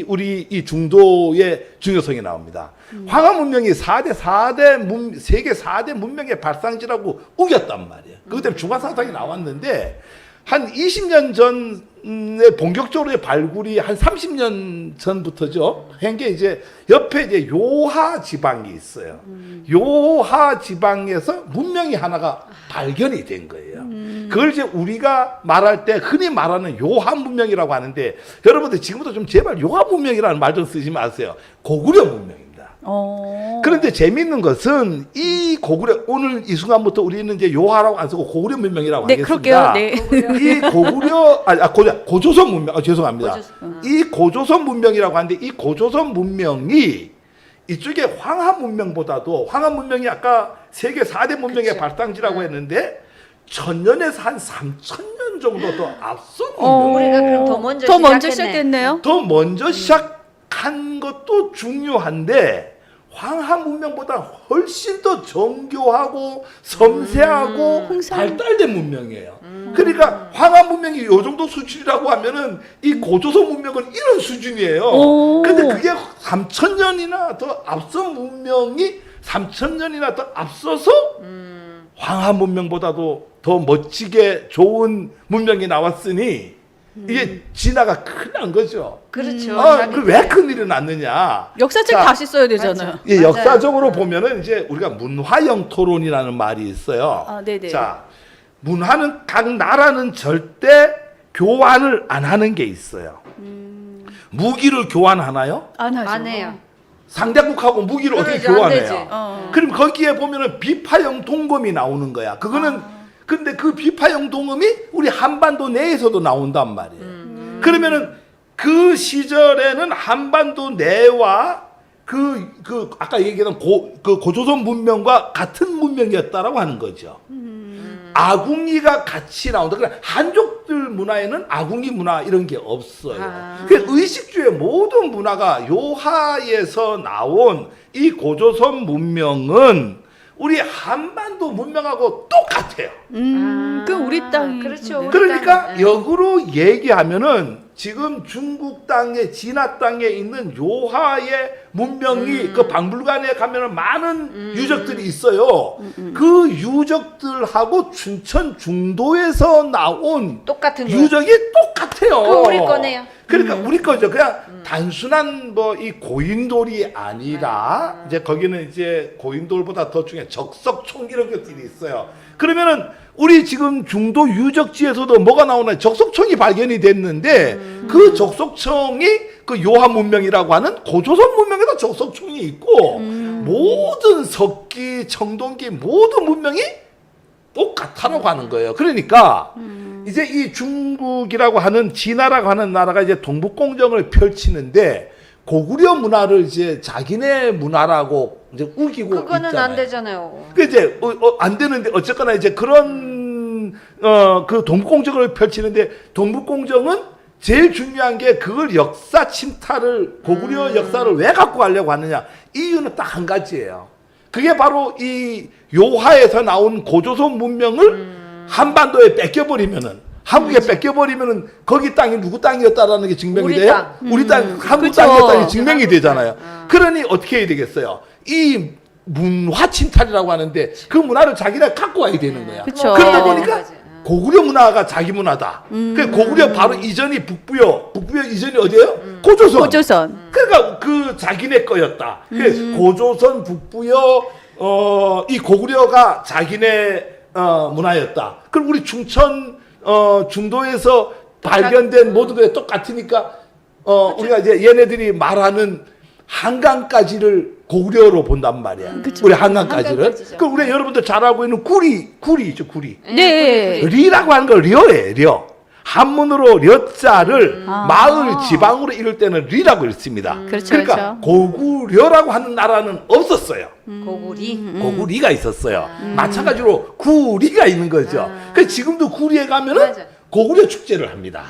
우리 이 중도의 중요성이 나옵니다. 황하 문명이 세계 4대 문명의 발상지라고 우겼단 말이에요. 그것 때문에 중화 사상이 나왔는데 한 20년 전에 본격적으로 발굴이 한 30년 전부터죠. 한 게 이제 옆에 이제 요하 지방이 있어요. 요하 지방에서 문명이 하나가 발견이 된 거예요. 그걸 이제 우리가 말할 때 흔히 말하는 요하 문명이라고 하는데 여러분들 지금부터 좀 제발 요하 문명이라는 말 좀 쓰지 마세요. 고구려 문명입니다. 그런데 재미있는 것은 이 고구려 오늘 이 순간부터 우리는 이제 요하라고 안 쓰고 고구려 문명이라고 하겠습니다. 그럴게요. 네. 이 고구려 고조선 문명 죄송합니다. 이 고조선 문명이라고 하는데 이 고조선 문명이 이쪽에 황하 문명보다도 황하 문명이 아까 세계 4대 문명의 그쵸. 발상지라고 했는데 1000년에서 한 3000년 정도 더 앞선 문명. 우리가 그럼 더 먼저 시작됐네요. 더 먼저 시작한 것도 중요한데 황하 문명보다 훨씬 더 정교하고 섬세하고 발달된 문명이에요. 그러니까 황하 문명이 요 정도 수준이라고 하면은 이 고조선 문명은 이런 수준이에요. 근데 그게 3000년이나 더 앞선 문명이 3000년이나 더 앞서서 황하 문명보다도 더 멋지게 좋은 문명이 나왔으니 이게 진화가 큰일 거죠. 그렇죠. 왜 큰일이 났느냐? 역사책 자, 다시 써야 되잖아요. 예, 맞아요. 역사적으로 보면은 이제 우리가 문화영 토론이라는 말이 있어요. 네네. 자, 문화는 각 나라는 절대 교환을 안 하는 게 있어요. 무기를 교환하나요? 안 하죠. 안 해요. 상대국하고 무기를 어떻게 그러지, 안 되지. 교환해요? 그럼 거기에 보면은 비파형 동검이 나오는 거야. 그거는 근데 그 비파형 동검이 우리 한반도 내에서도 나온단 말이에요. 그러면은 그 시절에는 한반도 내와 그 아까 얘기했던 그 고조선 문명과 같은 문명이었다라고 하는 거죠. 아궁이가 같이 나온다. 그러니까 한족들 문화에는 아궁이 문화 이런 게 없어요. 그 의식주의 모든 문화가 요하에서 나온 이 고조선 문명은 우리 한반도 문명하고 똑같아요. 그 우리 땅이. 그렇죠. 우리 그러니까 땅은, 역으로 얘기하면은 지금 중국 땅에 진화 땅에 있는 요하의 문명이 그 박물관에 가면은 많은 유적들이 있어요. 그 유적들하고 춘천 중도에서 나온 똑같은 유적이 똑같아요. 그 우리 거네요. 그러니까 우리 거죠. 그냥 단순한 뭐 이 고인돌이 아니라 이제 거기는 이제 고인돌보다 더 중에 적석총 이런 것들이 있어요. 그러면은 우리 지금 중도 유적지에서도 뭐가 나오나 적석총이 발견이 됐는데 그 적석총이 그 요하 문명이라고 하는 고조선 문명에도 적석총이 있고 모든 석기, 청동기 모든 문명이 똑같다라고 하는 거예요. 그러니까 이제 이 중국이라고 하는 진화라고 하는 나라가 이제 동북공정을 펼치는데 고구려 문화를 이제 자기네 문화라고 이제 우기고 그거는 있잖아요. 안 되잖아요. 그 이제 안 되는데 어쨌거나 이제 그런 그 동북공정을 펼치는데 동북공정은 제일 중요한 게 그걸 역사 침탈을 고구려 역사를 왜 갖고 가려고 하느냐 이유는 딱 한 가지예요. 그게 바로 이 요하에서 나온 고조선 문명을 한반도에 뺏겨버리면은 한국에 뺏겨버리면은 거기 땅이 누구 땅이었다라는 게 증명이 우리 돼요? 땅. 우리 땅 한국 그쵸. 땅이었다는 게 증명이 되잖아요. 그러니 어떻게 해야 되겠어요? 이 문화 침탈이라고 하는데 그 문화를 자기가 갖고 와야 되는 거야. 그쵸. 그러다 어. 보니까 고구려 문화가 자기 문화다. 그 고구려 바로 이전이 북부요. 북부요 이전이 어디예요? 고조선. 고조선. 그러니까 그 자기네 거였다. 그래서 고조선 북부요 이 고구려가 자기네 문화였다. 그럼 우리 충청 중도에서 발견된 모든 게 똑같으니까 우리가 이제 얘네들이 말하는 한강까지를 고구려로 본단 말이야. 그쵸. 우리 한강까지를. 한강까지죠. 그 우리 여러분들 잘 알고 있는 구리 있죠, 구리. 네. 리라고 하는 건 려예요, 려. 한문으로 려자를 마을 지방으로 이룰 때는 리라고 읽습니다. 그렇죠, 그러니까 그렇죠. 고구려라고 하는 나라는 없었어요. 고구리. 고구리가 있었어요. 마찬가지로 구리가 있는 거죠. 그래서 지금도 구리에 가면은 맞아. 고구려 축제를 합니다.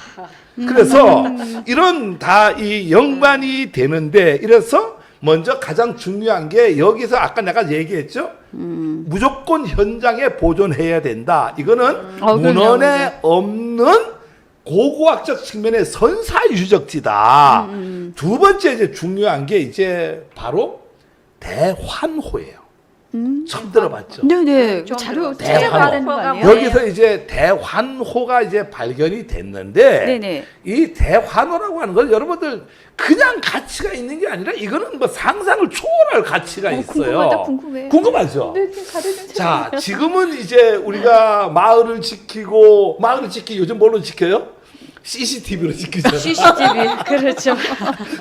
그래서 이런 다 이 연관이 되는데 이래서 먼저 가장 중요한 게 여기서 아까 내가 얘기했죠. 무조건 현장에 보존해야 된다. 이거는 문헌에 없는 고고학적 측면의 선사유적지다. 두 번째 이제 중요한 게 이제 바로 대환호예요. 처음 들어봤죠? 네네. 좀 자료 들어봤어요. 찾아봐야 되는 거 아니에요? 여기서 이제 대환호가 이제 발견이 됐는데 네네. 이 대환호라고 하는 건 여러분들 그냥 가치가 있는 게 아니라 이거는 뭐 상상을 초월할 가치가 있어요. 궁금하다, 궁금해. 궁금하죠? 네, 가려 좀 자, 지금은 이제 우리가 마을을 지키고 요즘 뭘로 지켜요? CCTV로 지키잖아요. CCTV 그렇죠.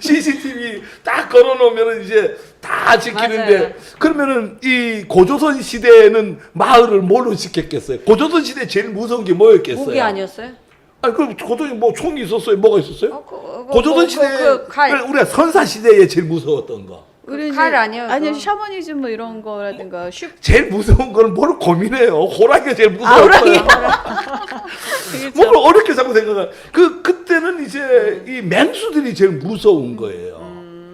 CCTV 딱 걸어놓으면 이제 다 지키는데 맞아요. 그러면은 이 고조선 시대에는 마을을 뭘로 지켰겠어요? 고조선 시대 제일 무서운 게 뭐였겠어요? 무기 아니었어요? 아니 그럼 고조선이 뭐 총이 있었어요? 뭐가 있었어요? 고조선 뭐, 시대 칼. 우리가 선사 시대에 제일 무서웠던 거. 우리 칼 아니에요, 아니요, 그거? 샤머니즘 뭐 이런 거라든가 제일 무서운 걸 뭘 고민해요? 호랑이가 제일 무서웠어요. 뭘 어렵게 자꾸 생각해. 그때는 이제 이 맹수들이 제일 무서운 거예요.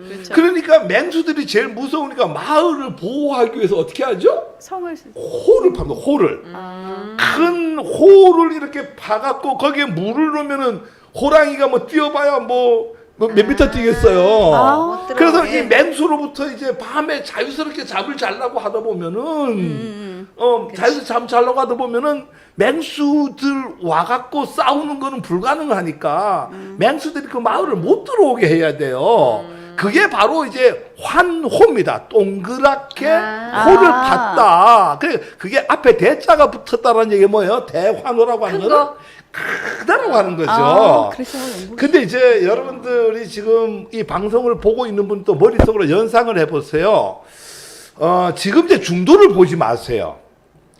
그렇죠. 그러니까 맹수들이 제일 무서우니까 마을을 보호하기 위해서 어떻게 하죠? 성을 호를 팝니다. 호를. 큰 호를 이렇게 파갖고 거기에 물을 넣으면은 호랑이가 뭐 뛰어봐야 뭐 몇 미터 뛰겠어요. 아, 못 그래서 들어가게. 이 맹수로부터 이제 밤에 자유스럽게 잠을 자려고 하다 보면은 자유스럽게 잠 자려고 하다 보면은 맹수들 와갖고 싸우는 거는 불가능하니까 맹수들이 그 마을을 못 들어오게 해야 돼요. 그게 바로 이제 환호입니다. 동그랗게 호를 팠다. 그게 앞에 대자가 붙었다라는 얘기 뭐예요? 대환호라고 하는 큰 거는 거? 크다라고 하는 거죠. 아, 그래서 연구. 근데 이제 여러분들이 지금 이 방송을 보고 있는 분도 머릿속으로 연상을 해보세요. 지금 이제 중도를 보지 마세요.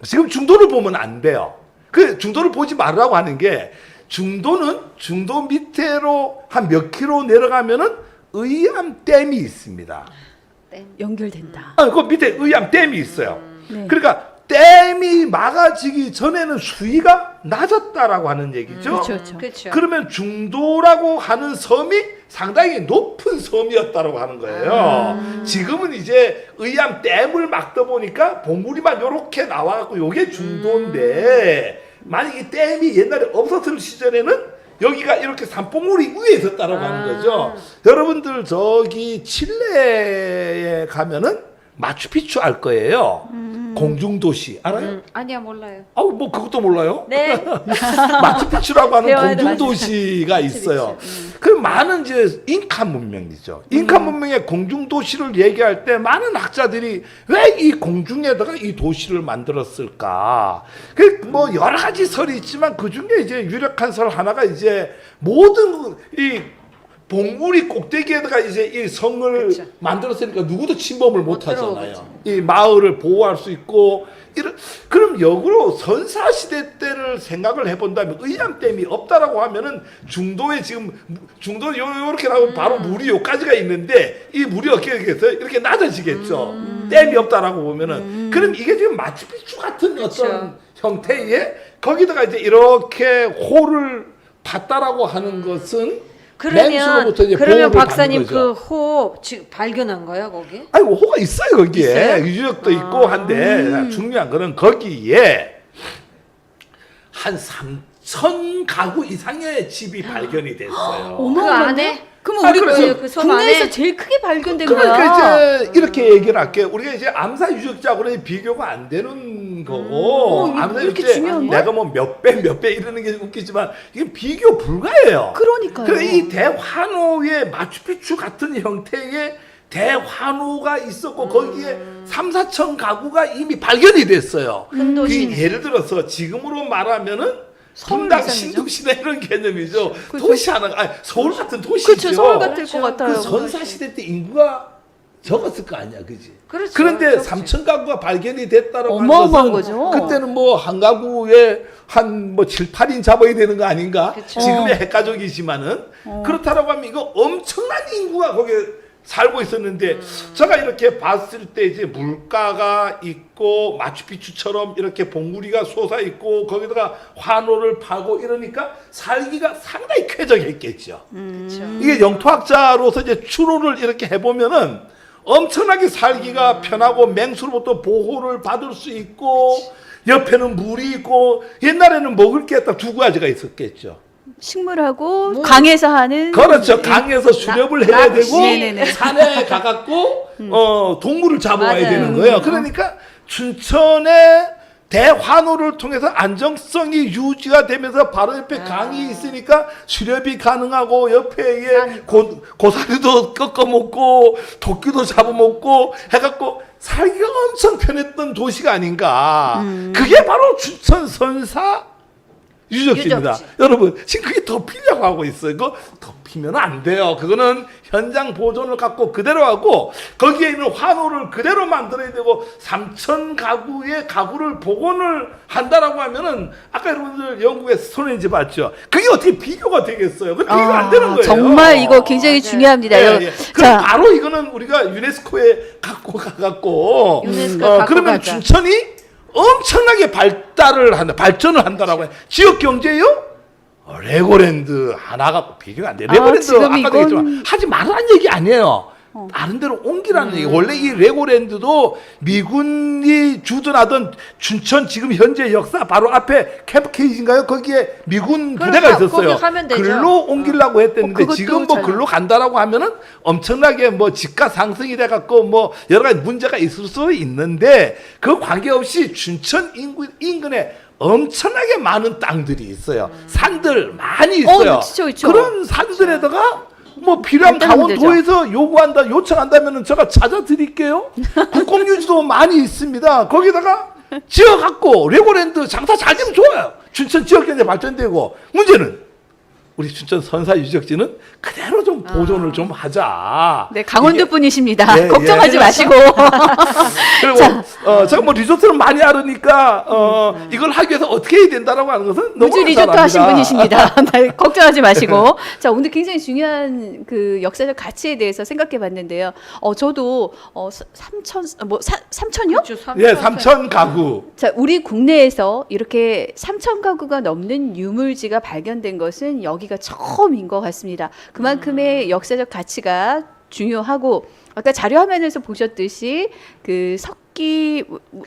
지금 중도를 보면 안 돼요. 그 중도를 보지 말라고 하는 게 중도는 중도 밑으로 한 몇 킬로 내려가면은 의암댐이 있습니다. 연결된다. 그 밑에 의암댐이 있어요. 네. 그러니까 댐이 막아지기 전에는 수위가 낮았다라고 하는 얘기죠. 그렇죠. 그렇죠. 그러면 중도라고 하는 섬이 상당히 높은 섬이었다고 하는 거예요. 지금은 이제 의암 댐을 막다 보니까 봉우리만 요렇게 나와갖고 요게 중도인데 만약 이 댐이 옛날에 없었을 시절에는 여기가 이렇게 산봉우리 위에 있었다고 하는 거죠. 여러분들 저기 칠레에 가면은 마추픽추 알 거예요. 공중도시 알아요? 아니야 몰라요. 아우 뭐 그것도 몰라요? 네. 마추픽추라고 하는 배워야 돼, 공중도시가 있어요. 그 많은 이제 잉카 문명이죠. 잉카 문명의 공중도시를 얘기할 때 많은 학자들이 왜 이 공중에다가 이 도시를 만들었을까? 그 뭐 여러 가지 설이 있지만 그 중에 이제 유력한 설 하나가 이제 모든 이 봉우리 꼭대기에다가 이제 이 성을 그쵸. 만들었으니까 누구도 침범을 못 못 하잖아요. 들어오겠죠. 이 마을을 보호할 수 있고 그럼 역으로 선사 시대 때를 생각을 해본다면 의암댐이 없다라고 하면은 중도에 지금 중도 요렇게 나오면 바로 물이 요까지가 있는데 이 물이 어떻게 되겠어요? 이렇게 낮아지겠죠. 댐이 없다라고 보면은 그럼 이게 지금 마추픽추 같은 어떤 형태의 거기다가 이제 이렇게 홀을 봤다라고 하는 것은 맨수로부터 이제 그러면 보호를 박사님 받는 거죠. 그 호 지금 발견한 거예요 거기? 아이고 호가 있어요 거기에 있어요? 유적도 있고 한데 중요한 거는 거기에 한 3,000 가구 이상의 집이 발견이 됐어요. 그 안에? 그럼 아, 우리 그래서 그 섬 국내에서 안에? 제일 크게 발견된 거야. 그러니까 이제 이렇게 얘기를 할게요. 우리가 이제 암사 유적자하고는 비교가 안 되는 거고 암사 이렇게 유적자 중요한 거야? 내가 뭐 몇 배 이러는 게 웃기지만 이게 비교 불가해요. 그러니까요. 그래 이 대환호의 마추픽추 같은 형태의 대환호가 있었고 거기에 3,4천 가구가 이미 발견이 됐어요. 큰 도시네. 예를 들어서 지금으로 말하면은 서울 분당 이상이죠? 신도시나 이런 개념이죠. 그렇죠. 도시 하나, 서울 같은 도시죠. 그렇죠. 서울 같을 그렇죠. 것 같아요. 그 선사 시대 때 인구가 적었을 거 아니야, 그지? 그렇죠. 그런데 그렇지. 3천 가구가 발견이 됐다라고 하는 어마어마한 것은 거죠. 그때는 뭐 한 가구에 한 뭐 7, 8인 잡아야 되는 거 아닌가? 그쵸. 지금의 핵가족이지만은 그렇다라고 하면 이거 엄청난 인구가 거기에 살고 있었는데 제가 이렇게 봤을 때 이제 물가가 있고 마추픽추처럼 이렇게 봉우리가 솟아 있고 거기다가 환호를 파고 이러니까 살기가 상당히 쾌적했겠죠. 그렇죠. 이게 영토학자로서 이제 추론을 이렇게 해보면은 엄청나게 살기가 편하고 맹수로부터 보호를 받을 수 있고 옆에는 물이 있고 옛날에는 먹을 게 딱 두 가지가 있었겠죠. 식물하고 강에서 하는 그렇죠. 강에서 수렵을 해야 낚시. 되고 네네네. 산에 가갖고 동물을 잡아와야 맞아요. 되는 거예요. 그러니까 춘천의 대환호를 통해서 안정성이 유지가 되면서 바로 옆에 강이 있으니까 수렵이 가능하고 옆에 고사리도 꺾어 먹고 도끼도 잡아먹고 해갖고 살기가 엄청 편했던 도시가 아닌가. 그게 바로 춘천 선사 유적지입니다. 유적지. 여러분 지금 그게 덮이려고 하고 있어요. 그거 덮이면 안 돼요. 그거는 현장 보존을 갖고 그대로 하고 거기에 있는 환호를 그대로 만들어야 되고 3,000 가구의 가구를 복원을 한다라고 하면은 아까 여러분들 영국의 스톤헨지 봤죠. 그게 어떻게 비교가 되겠어요? 그 비교가 안 되는 거예요. 정말 이거 굉장히 맞아요. 중요합니다. 예, 예. 그럼 자, 바로 이거는 우리가 유네스코에 갖고 가갖고 유네스코에 갖고 그러면 가자. 춘천이 엄청나게 발전을 한다라고 해. 지역 경제요? 레고랜드 하나 갖고 비교가 안 돼. 레고랜드 지금 아까도 이건- 얘기했지만 하지 말라는 얘기 아니에요. 다른 데로 옮기라는 얘기. 원래 이 레고랜드도 미군이 주둔하던 춘천 지금 현재 역사 바로 앞에 캠프 케이지인가요? 거기에 미군 그럼 부대가 거기 있었어요. 가면 되죠. 글로 옮기려고 했댔는데 그것도 지금 뭐 잘- 글로 간다라고 하면은 엄청나게 뭐 집가 상승이 돼 갖고 뭐 여러 가지 문제가 있을 수 있는데 그 관계없이 춘천 인근에 엄청나게 많은 땅들이 있어요. 산들 많이 있어요. 있죠. 그런 산들에다가 뭐 필요한 간단하면 되죠. 강원도에서 요청한다면은 제가 찾아 드릴게요. 국공유지도 많이 있습니다. 거기다가 지어 갖고 레고랜드 장사 잘 되면 좋아요. 춘천 지역 경제 발전되고 문제는 우리 춘천 선사 유적지는 그대로 좀 보존을 좀 하자. 네, 강원도 이게- 분이십니다. 예, 걱정하지 예. 마시고. 그리고 제가 뭐 리조트를 많이 알으니까 이걸 하기 위해서 어떻게 해야 된다라고 하는 것은 너무 우주 리조트 하신 분이십니다. 네, 걱정하지 마시고. 자, 오늘 굉장히 중요한 그 역사적 가치에 대해서 생각해 봤는데요. 저도 3천이요? 예, 3천 가구. 자, 우리 국내에서 이렇게 3천 가구가 넘는 유물지가 발견된 것은 여기가 처음인 것 같습니다. 그만큼의 역사적 가치가 중요하고 아까 자료 화면에서 보셨듯이 그 석기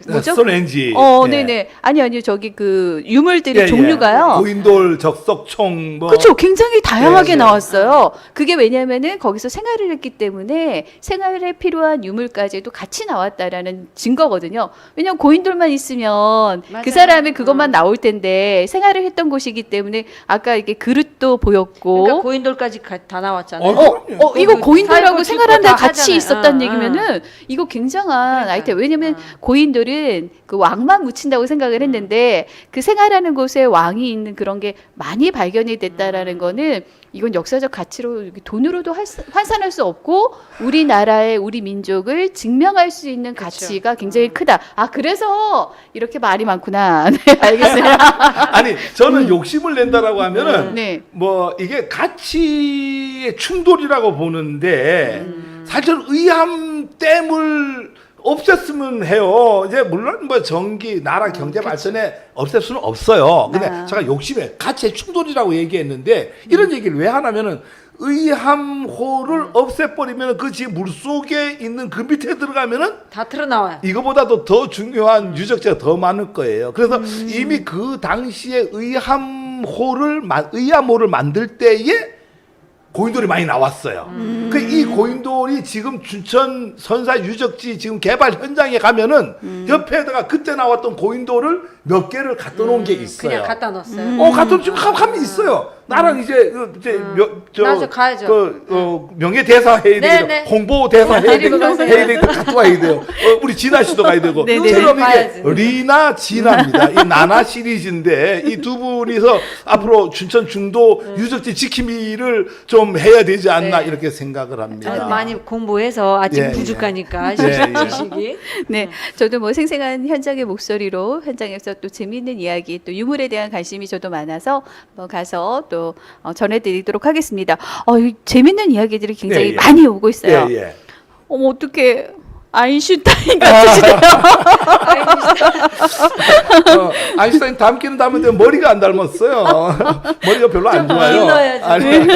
뭐죠? 스톤헨지. 예. 네네. 아니요. 저기 그 유물들의 예, 예. 종류가요. 고인돌, 적석총 뭐 그렇죠. 굉장히 다양하게 예, 예. 나왔어요. 그게 왜냐면은 거기서 생활을 했기 때문에 생활에 필요한 유물까지도 같이 나왔다라는 증거거든요. 왜냐면 고인돌만 있으면 그 맞아요. 사람의 그것만 나올 텐데 생활을 했던 곳이기 때문에 아까 이게 그릇도 보였고 그러니까 고인돌까지 다 나왔잖아요. 그럼요. 이거 살고 고인돌하고 죽고 생활하는데 다 같이 하잖아요. 있었다는 응, 얘기면은 이거 굉장한 그러니까. 아이템. 왜냐면 고인돌은 그 왕만 묻힌다고 생각을 했는데 그 생활하는 곳에 왕이 있는 그런 게 많이 발견이 됐다라는 거는 이건 역사적 가치로 이렇게 돈으로도 환산할 수 없고 우리나라의 우리 민족을 증명할 수 있는 가치가 굉장히 크다. 아 그래서 이렇게 말이 많구나. 네, 알겠어요. 아니 저는 욕심을 낸다라고 하면은 네. 뭐 이게 가치의 충돌이라고 보는데 사실 의함댐을 없앴으면 해요. 이제 물론 뭐 전기, 나라 경제 발전에 없앨 수는 없어요. 근데 제가 욕심에 가치의 충돌이라고 얘기했는데 이런 얘기를 왜 하냐면은 의함호를 없애버리면 그 지금 물 속에 있는 그 밑에 들어가면은 다 틀어나와요. 이거보다도 더 중요한 유적지가 더 많을 거예요. 그래서 이미 그 당시에 의함호를 만들 때에 고인돌이 많이 나왔어요. 그 이 고인돌이 지금 춘천 선사 유적지 지금 개발 현장에 가면은 옆에다가 그때 나왔던 고인돌을 몇 개를 갖다 놓은 게 있어요. 그냥 갖다 놨어요. 갖다 지금 가면 있어요. 나랑 이제 나중에 가야죠. 명예 대사 해야 되고 네. 홍보 대사 해야 데리고 되고 가세요. 해야 되고 갔다 와야 돼요. 우리 진아 씨도 가야 되고. 네, 네. 저럼 가야지. 이게 리나 진아입니다. 이 나나 시리즈인데 이 두 분이서 앞으로 춘천 중도 유적지 지킴이를 좀 해야 되지 않나 네. 이렇게 생각을 합니다. 많이 공부해서 아직 예, 부족하니까 예. 지식이. 네, 저도 뭐 생생한 현장의 목소리로 현장에서 또 재미있는 이야기, 또 유물에 대한 관심이 저도 많아서 뭐 가서 또 전해드리도록 하겠습니다. 이 재미있는 이야기들이 굉장히 예, 예. 많이 오고 있어요. 예, 예. 어머 어떻게 아인슈타인 같으시네요. 아인슈타인 닮기는 닮은데 머리가 안 닮았어요. 머리가 별로 안 좋아요. 길러야지. 아니,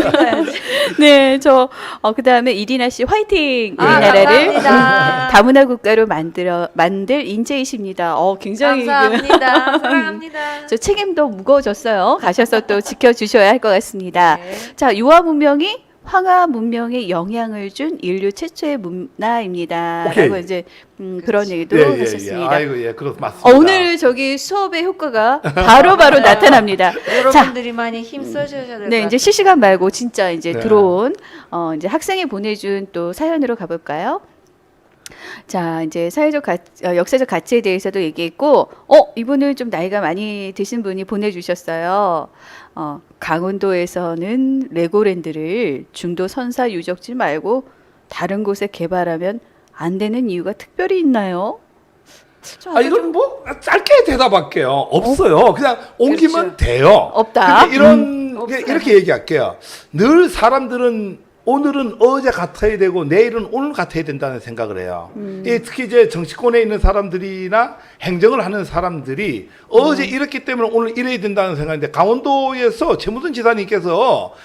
네, 저 그다음에 이리나 씨 화이팅! 아, 우리나라를 감사합니다. 다문화 국가로 만들 인재이십니다. 굉장히 감사합니다. 사랑합니다. 저 책임도 무거워졌어요. 가셔서 또 지켜주셔야 할 것 같습니다. 네. 자, 유화 문명이 황하 문명에 영향을 준 인류 최초의 문화입니다. 오케이. 라고 이제 그런 얘기도 예, 예, 예. 하셨습니다. 아이고, 예, 그렇 맞습니다. 오늘 저기 수업의 효과가 바로바로 나타납니다. 자, 여러분들이 많이 힘 써주셔야 될 것 같아요. 네, 이제 실시간 말고 진짜 이제 네. 들어온 이제 학생이 보내준 또 사연으로 가볼까요? 자, 이제 역사적 가치에 대해서도 얘기했고, 이분은 좀 나이가 많이 드신 분이 보내주셨어요. 강원도에서는 레고랜드를 중도 선사 유적지 말고 다른 곳에 개발하면 안 되는 이유가 특별히 있나요? 이건 뭐 짧게 대답할게요. 없어요. 그냥 옮기면 그렇죠. 돼요. 없다. 근데 이렇게 얘기할게요. 늘 사람들은 오늘은 어제 같아야 되고 내일은 오늘 같아야 된다는 생각을 해요. 특히 이제 정치권에 있는 사람들이나 행정을 하는 사람들이 어제 이랬기 때문에 오늘 이래야 된다는 생각인데 강원도에서 최무선 지사님께서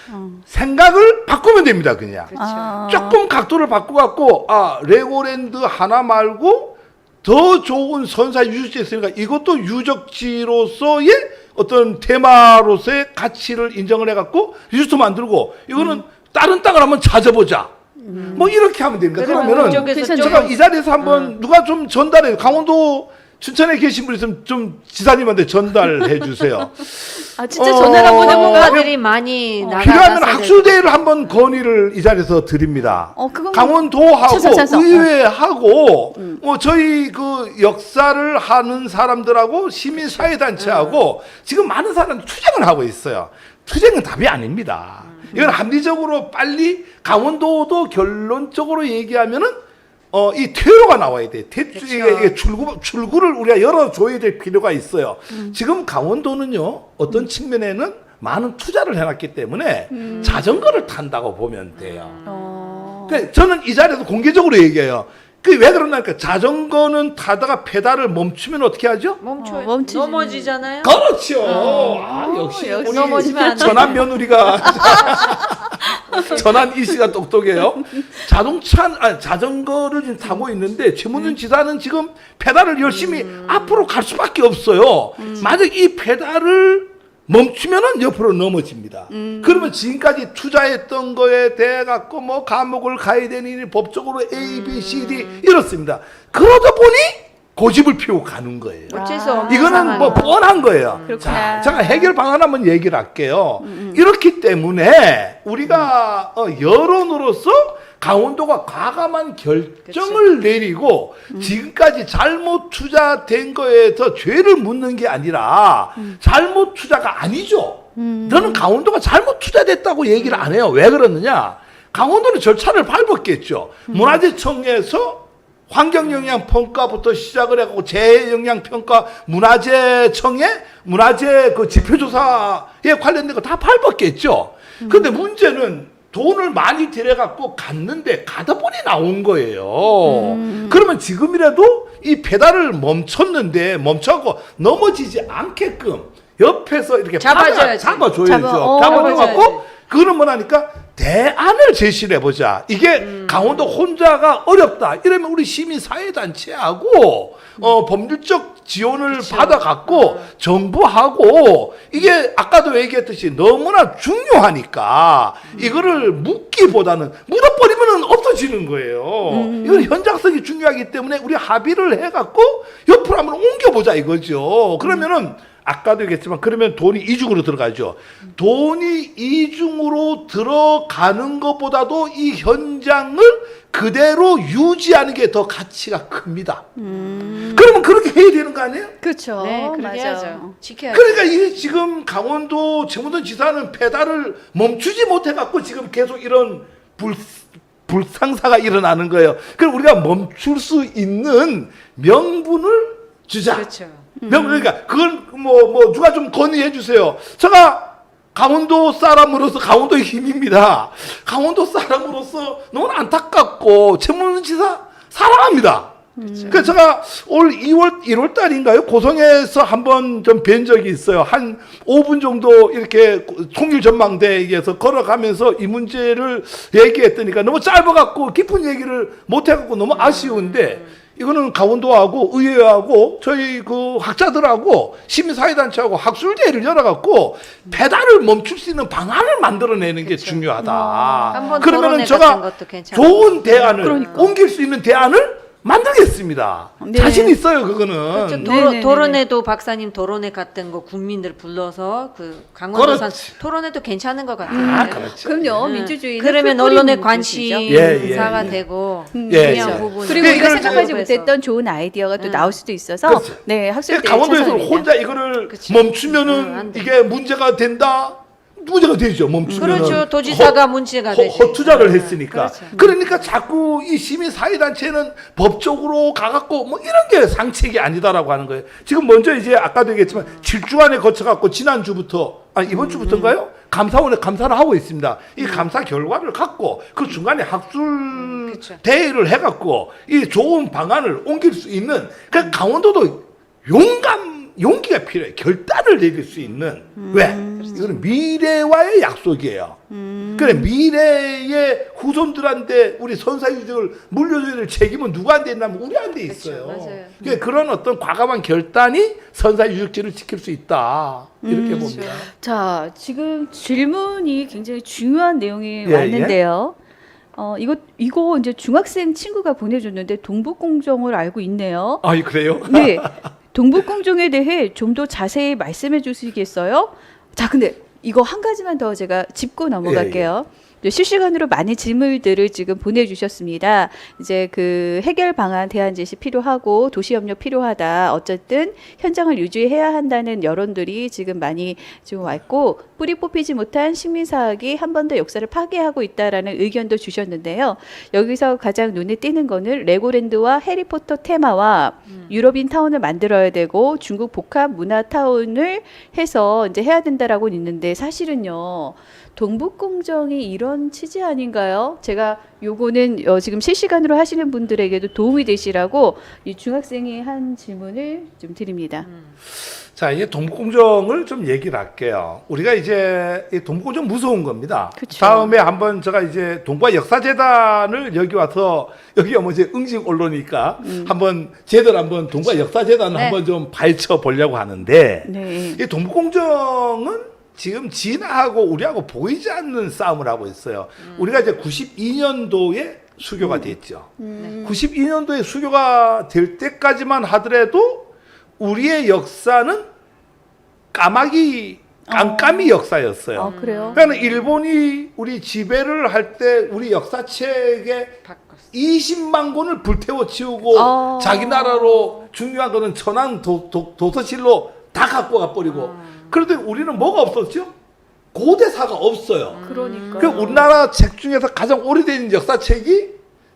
생각을 바꾸면 됩니다. 그냥 그렇죠. 조금 각도를 바꿔갖고 레고랜드 하나 말고 더 좋은 선사 유적지 있으니까 이것도 유적지로서의 어떤 테마로서의 가치를 인정을 해갖고 리조트 만들고 이거는 다른 땅을 한번 찾아보자. 뭐 이렇게 하면 됩니다. 그러면은 그쪽에서 제가 이 자리에서 한번 누가 좀 전달해 강원도 춘천에 계신 분 있으면 좀 지사님한테 전달해 주세요. 진짜 전화를 한번 해볼까? 전문가들이 많이 필요하면 나가서 학술대회를 한번 건의를 이 자리에서 드립니다. 그건 강원도하고 찬성. 의회하고 저희 그 역사를 하는 사람들하고 시민사회단체하고 지금 많은 사람들이 투쟁을 하고 있어요. 투쟁은 답이 아닙니다. 이건 합리적으로 빨리 강원도도 결론적으로 얘기하면은 이 퇴로가 나와야 돼. 이게 출구를 우리가 열어줘야 될 필요가 있어요. 지금 강원도는요, 어떤 측면에는 많은 투자를 해놨기 때문에 자전거를 탄다고 보면 돼요. 그러니까 저는 이 자리에서 공개적으로 얘기해요. 왜 그러냐니까 자전거는 타다가 페달을 멈추면 어떻게 하죠? 멈춰요. 멈추지. 넘어지잖아요. 그렇죠. 역시 역시 우리 넘어지면 안 돼요. 전한 며느리가 전한 이 씨가 똑똑해요. 자전거를 지금 타고 있는데 최문준 지사는 지금 페달을 열심히 앞으로 갈 수밖에 없어요. 만약 이 페달을 멈추면은 옆으로 넘어집니다. 그러면 지금까지 투자했던 거에 대해 갖고 뭐 감옥을 가야 되니 법적으로 A, B, C, D 이렇습니다. 그러다 보니 고집을 피우고 가는 거예요. 어쩔 수 없는 이거는 뭐 상황이에요. 뻔한 거예요. 그렇구나. 자, 제가 해결 방안 한번 얘기를 할게요. 이렇기 때문에 우리가 여론으로서 강원도가 과감한 결정을 내리고 지금까지 잘못 투자된 거에서 죄를 묻는 게 아니라 잘못 투자가 아니죠. 저는 강원도가 잘못 투자됐다고 얘기를 안 해요. 왜 그러느냐? 강원도는 절차를 밟았겠죠. 문화재청에서 환경영향평가부터 시작을 해갖고 재해영향평가 문화재청에 문화재 그 지표조사에 관련된 거 다 밟았겠죠. 근데 문제는 돈을 많이 들여갖고 갔는데 가다 보니 나온 거예요. 그러면 지금이라도 이 배달을 멈춰갖고 넘어지지 않게끔 옆에서 이렇게 잡아줘야지. 잡아줘야죠. 잡아줘갖고 그거는 뭐라니까 대안을 제시를 해보자. 이게 강원도 혼자가 어렵다. 이러면 우리 시민사회단체하고 법률적 지원을 받아갖고 정부하고 이게 아까도 얘기했듯이 너무나 중요하니까 이거를 묻기보다는 묻어버리면 없어지는 거예요. 이건 현장성이 중요하기 때문에 우리 합의를 해갖고 옆으로 한번 옮겨보자 이거죠. 그러면은 아까도 얘기했지만 그러면 돈이 이중으로 들어가죠. 돈이 이중으로 들어가는 것보다도 이 현장을 그대로 유지하는 게 더 가치가 큽니다. 그러면 그렇게 해야 되는 거 아니에요? 그렇죠. 네, 그렇게 맞아. 해야죠. 지켜야죠. 그러니까 이 지금 강원도 정무던 지사는 배달을 멈추지 못해갖고 지금 계속 이런 불상사가 일어나는 거예요. 그럼 우리가 멈출 수 있는 명분을 주자. 그렇죠. 그러니까 그걸 뭐 누가 좀 건의해 주세요. 제가 강원도 사람으로서 강원도의 힘입니다. 강원도 사람으로서 너무 안타깝고 최문순 지사 사랑합니다. 그러니까 제가 올 1월 달인가요? 고성에서 한번 좀 뵌 적이 있어요. 한 5분 정도 이렇게 통일 전망대에서 걸어가면서 이 문제를 얘기했더니까 너무 짧아갖고 깊은 얘기를 못해갖고 너무 아쉬운데 이거는 강원도하고 의회하고 저희 그 학자들하고 시민사회단체하고 학술대회를 열어갖고 배달을 멈출 수 있는 방안을 만들어내는 게 중요하다. 한번 그러면은 토론회 제가 같은 것도 괜찮고. 좋은 대안을 옮길 수 있는 대안을 만들겠습니다. 네. 자신 있어요, 그거는. 그렇죠. 네네네네. 토론회도 박사님 토론회 같은 거 국민들 불러서 그 강원도산 그렇지. 토론회도 괜찮은 것 같아요. 아, 그렇죠. 그럼요. 응. 민주주의는 그러면 풀뿌리는 언론의 곳이죠. 관심사가 예, 예. 되고 예, 중요한 예. 부분. 그리고 네, 우리가 이걸 생각하지 제가 못했던 좋은 아이디어가 또 나올 수도 있어서 그렇죠. 네 학술대회 강원도에서 찬성입니다. 혼자 이거를 그치. 멈추면은 안 돼. 이게 문제가 된다? 문제가 되죠, 멈추면. 그렇죠. 도지사가 문제가 되죠. 허투자를 했으니까. 그렇죠. 그러니까 자꾸 이 시민사회단체는 법적으로 가갖고 뭐 이런 게 상책이 아니다라고 하는 거예요. 지금 먼저 이제 아까도 얘기했지만 7주간에 거쳐갖고 지난주부터, 아니 이번 주부터인가요? 감사원에 감사를 하고 있습니다. 이 감사 결과를 갖고 그 중간에 학술 그쵸. 대회를 대회를 해갖고 이 좋은 방안을 옮길 수 있는 그 강원도도 용기가 필요해. 결단을 내릴 수 있는. 왜? 이거는 미래와의 약속이에요. 그래 미래의 후손들한테 우리 선사유적을 물려줘야 될 책임은 누구한테 있냐면 우리한테 있어요. 맞아요. 그러니까 그런 어떤 과감한 결단이 선사유적지를 지킬 수 있다. 이렇게 봅니다. 자, 지금 질문이 굉장히 중요한 내용이 예, 왔는데요. 이거 이제 중학생 친구가 보내줬는데 동북공정을 알고 있네요. 아, 그래요? 네. 동북공정에 대해 좀 더 자세히 말씀해 주시겠어요? 자, 근데 이거 한 가지만 더 제가 짚고 넘어갈게요. 네, 실시간으로 많은 질문들을 지금 보내주셨습니다. 이제 그 해결 방안, 대안 제시 필요하고 도시협력 필요하다. 어쨌든 현장을 유지해야 한다는 여론들이 지금 많이 지금 왔고 뿌리 뽑히지 못한 식민사학이 한 번 더 역사를 파괴하고 있다라는 의견도 주셨는데요. 여기서 가장 눈에 띄는 거는 레고랜드와 해리포터 테마와 유럽인 타운을 만들어야 되고 중국 복합 문화 타운을 해서 이제 해야 된다라고 있는데 사실은요. 동북공정이 이런 취지 아닌가요? 제가 요거는 지금 실시간으로 하시는 분들에게도 도움이 되시라고 이 중학생이 한 질문을 좀 드립니다. 자, 이제 동북공정을 좀 얘기를 할게요. 우리가 이제 이 동북공정 무서운 겁니다. 그쵸. 다음에 한번 제가 이제 동북아 역사재단을 여기 와서 여기가 뭐 이제 응징 언론이니까 한번 제대로 한번 동북아 역사재단을 네. 한번 좀 파헤쳐 보려고 하는데 네. 이 동북공정은 지금 진화하고 우리하고 보이지 않는 싸움을 하고 있어요. 우리가 이제 92년도에 수교가 됐죠. 92년도에 수교가 될 때까지만 하더라도 우리의 역사는 까마귀 깜깜이 역사였어요. 아, 그래요? 그러니까 일본이 우리 지배를 할 때 우리 역사책에 바꿨어. 20만 권을 불태워 치우고 자기 나라로 중요한 거는 천황 도서실로 다 갖고 가버리고 그런데 우리는 뭐가 없었죠? 고대사가 없어요. 그러니까. 그 우리나라 책 중에서 가장 오래된 역사책이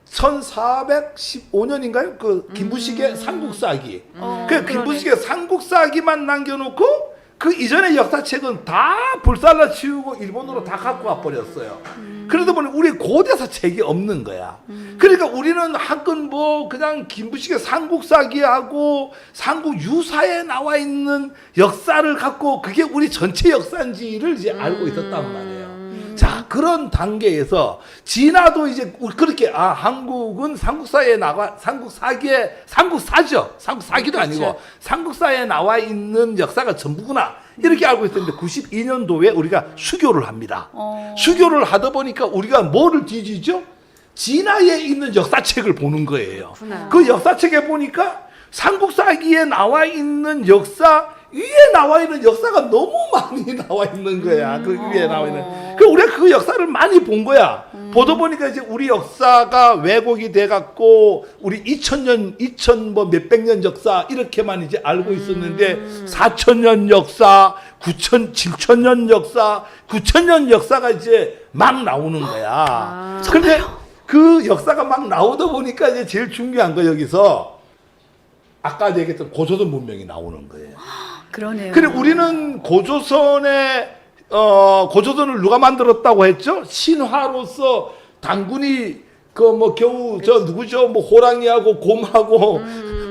1415년인가요? 그 김부식의 삼국사기. 그 김부식의 삼국사기만 남겨놓고 그 이전의 역사책은 다 불살라 치우고 일본으로 다 갖고 와 버렸어요. 그러다 보니 우리 고대사 책이 없는 거야. 그러니까 우리는 한건 뭐 그냥 김부식의 삼국사기하고 삼국 유사에 나와 있는 역사를 갖고 그게 우리 전체 역사인지를 이제 알고 있었단 말이에요. 자, 그런 단계에서 진화도 이제 그렇게 한국은 삼국사에 나와 삼국사죠. 삼국사기도 아니고 그렇죠. 삼국사에 나와 있는 역사가 전부구나. 이렇게 알고 있었는데 92년도에 우리가 수교를 합니다. 수교를 하다 보니까 우리가 뭐를 뒤지죠? 진화에 있는 역사책을 보는 거예요. 그렇구나. 그 역사책에 보니까 삼국사기에 나와 있는 역사 위에 나와 있는 역사가 너무 많이 나와 있는 거야. 그 위에 나와 있는. 그 우리가 그 역사를 많이 본 거야. 보다 보니까 이제 우리 역사가 왜곡이 돼 갖고 우리 2000 뭐 몇백 년 역사 이렇게만 이제 알고 있었는데 4000년 역사, 7000년 역사, 9000년 역사가 이제 막 나오는 거야. 근데 그 역사가 막 나오다 보니까 이제 제일 중요한 거 여기서 아까 얘기했던 고조선 문명이 나오는 거예요. 그러네요. 그래 우리는 고조선의 고조선을 누가 만들었다고 했죠? 신화로서 당군이 그 뭐 겨우 저 누구죠? 뭐 호랑이하고 곰하고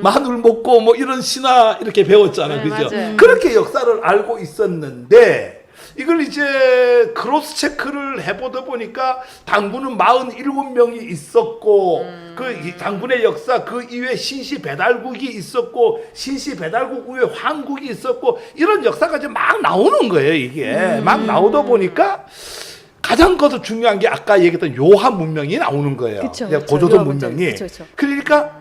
마늘 먹고 뭐 이런 신화 이렇게 배웠잖아요. 네, 그죠? 맞아요. 그렇게 역사를 알고 있었는데 이걸 이제 크로스 체크를 해보다 보니까 당군은 47명이 있었고 그 당군의 역사 그 이후에 신시 배달국이 있었고 신시 배달국 후에 황국이 있었고 이런 역사가 이제 막 나오는 거예요. 이게 막 나오다 보니까 가장 거더 중요한 게 아까 얘기했던 요한 문명이 나오는 거예요. 그쵸, 이제 그쵸. 고조선 요한 문명. 문명이. 그쵸, 그쵸. 그러니까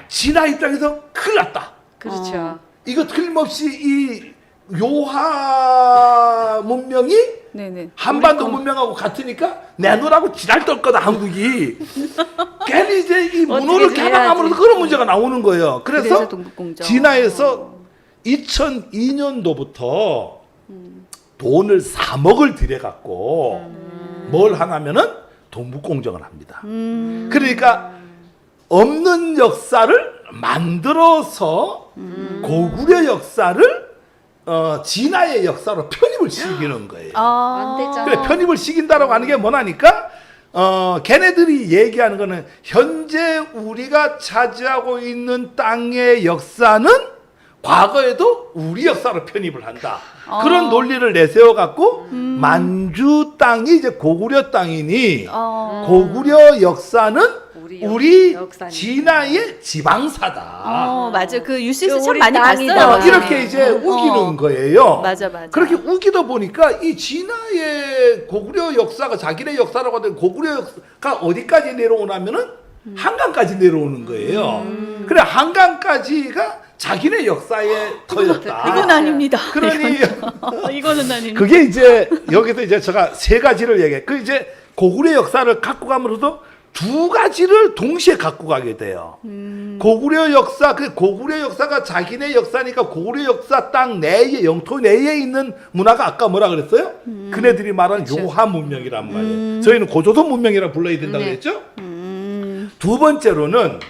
진화 입장에서 큰일 났다. 그렇죠. 이거 틀림없이 이 요하 문명이 네네. 한반도 문명하고 같으니까 내놓으라고 지랄 떨 거다 한국이. 괜히 이제 이 문호를 어떻게 개방함으로써 해야지. 그런 문제가 나오는 거예요. 그래서 동북공정. 진화에서 2002년도부터 돈을 3억을 들여갖고 뭘 하냐면은 동북공정을 합니다. 그러니까 없는 역사를 만들어서 고구려 역사를 진화의 역사로 편입을 시키는 거예요. 안 됐잖아. 그래 편입을 시킨다라고 하는 게 뭐냐니까 걔네들이 얘기하는 거는 현재 우리가 차지하고 있는 땅의 역사는 과거에도 우리 역사로 편입을 한다. 그런 논리를 내세워 갖고 만주 땅이 이제 고구려 땅이니 고구려 역사는 우리 역사니. 진화의 지방사다. 맞아. 그 뉴스에서 그 참 우리 많이 땅이다. 봤어요. 이렇게 이제 우기는 거예요. 맞아, 맞아. 그렇게 우기다 보니까 이 진화의 고구려 역사가 자기네 역사라고 하던 고구려 역사가 어디까지 내려오냐면은 한강까지 내려오는 거예요. 그래 한강까지가 자기네 역사의 터였다. 이건 아닙니다. 그러니 이거는 아닙니다. 그게 이제 여기서 이제 제가 세 가지를 얘기해. 그 이제 고구려 역사를 갖고 가면서도 두 가지를 동시에 갖고 가게 돼요. 고구려 역사, 그 고구려 역사가 자기네 역사니까 고구려 역사 땅 내에 영토 내에 있는 문화가 아까 뭐라 그랬어요? 그네들이 말한 요하 문명이란 말이에요. 저희는 고조선 문명이라 불러야 된다고 그랬죠? 두 번째로는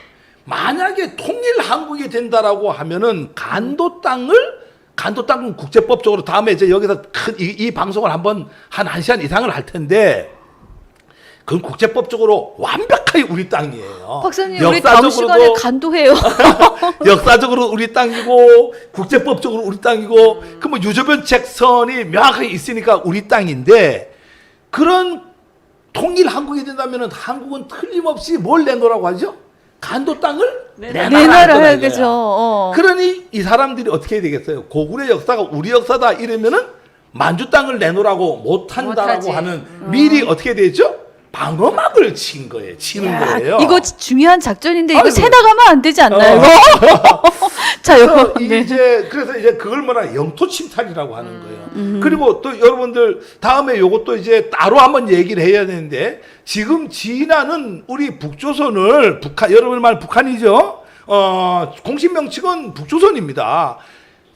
만약에 통일 한국이 된다라고 하면은 간도 땅은 국제법적으로 다음에 이제 여기서 이 방송을 한번 한 1시간 이상을 할 텐데 그건 국제법적으로 완벽하게 우리 땅이에요. 박사님 우리 다음 시간에 간도해요. 역사적으로 우리 땅이고 국제법적으로 우리 땅이고 그 뭐 유조변책선이 명확하게 있으니까 우리 땅인데 그런 통일 한국이 된다면은 한국은 틀림없이 뭘 내놓으라고 하죠? 간도 땅을 내놔라 그죠. 그러니 이 사람들이 어떻게 해야 되겠어요? 고구려 역사가 우리 역사다 이러면은 만주 땅을 내놓으라고 못한다라고 못하지. 하는 미리 어떻게 되죠? 방어막을 치는 거예요. 이거 중요한 작전인데 이거 아이고. 새 나가면 안 되지 않나요? 자, 그래서 이거 네. 그래서 이제 그걸 뭐라 영토 침탈이라고 하는 거예요. 그리고 또 여러분들 다음에 요것도 이제 따로 한번 얘기를 해야 되는데 지금 진화는 우리 북조선을 여러분 말 북한이죠. 공식 명칭은 북조선입니다.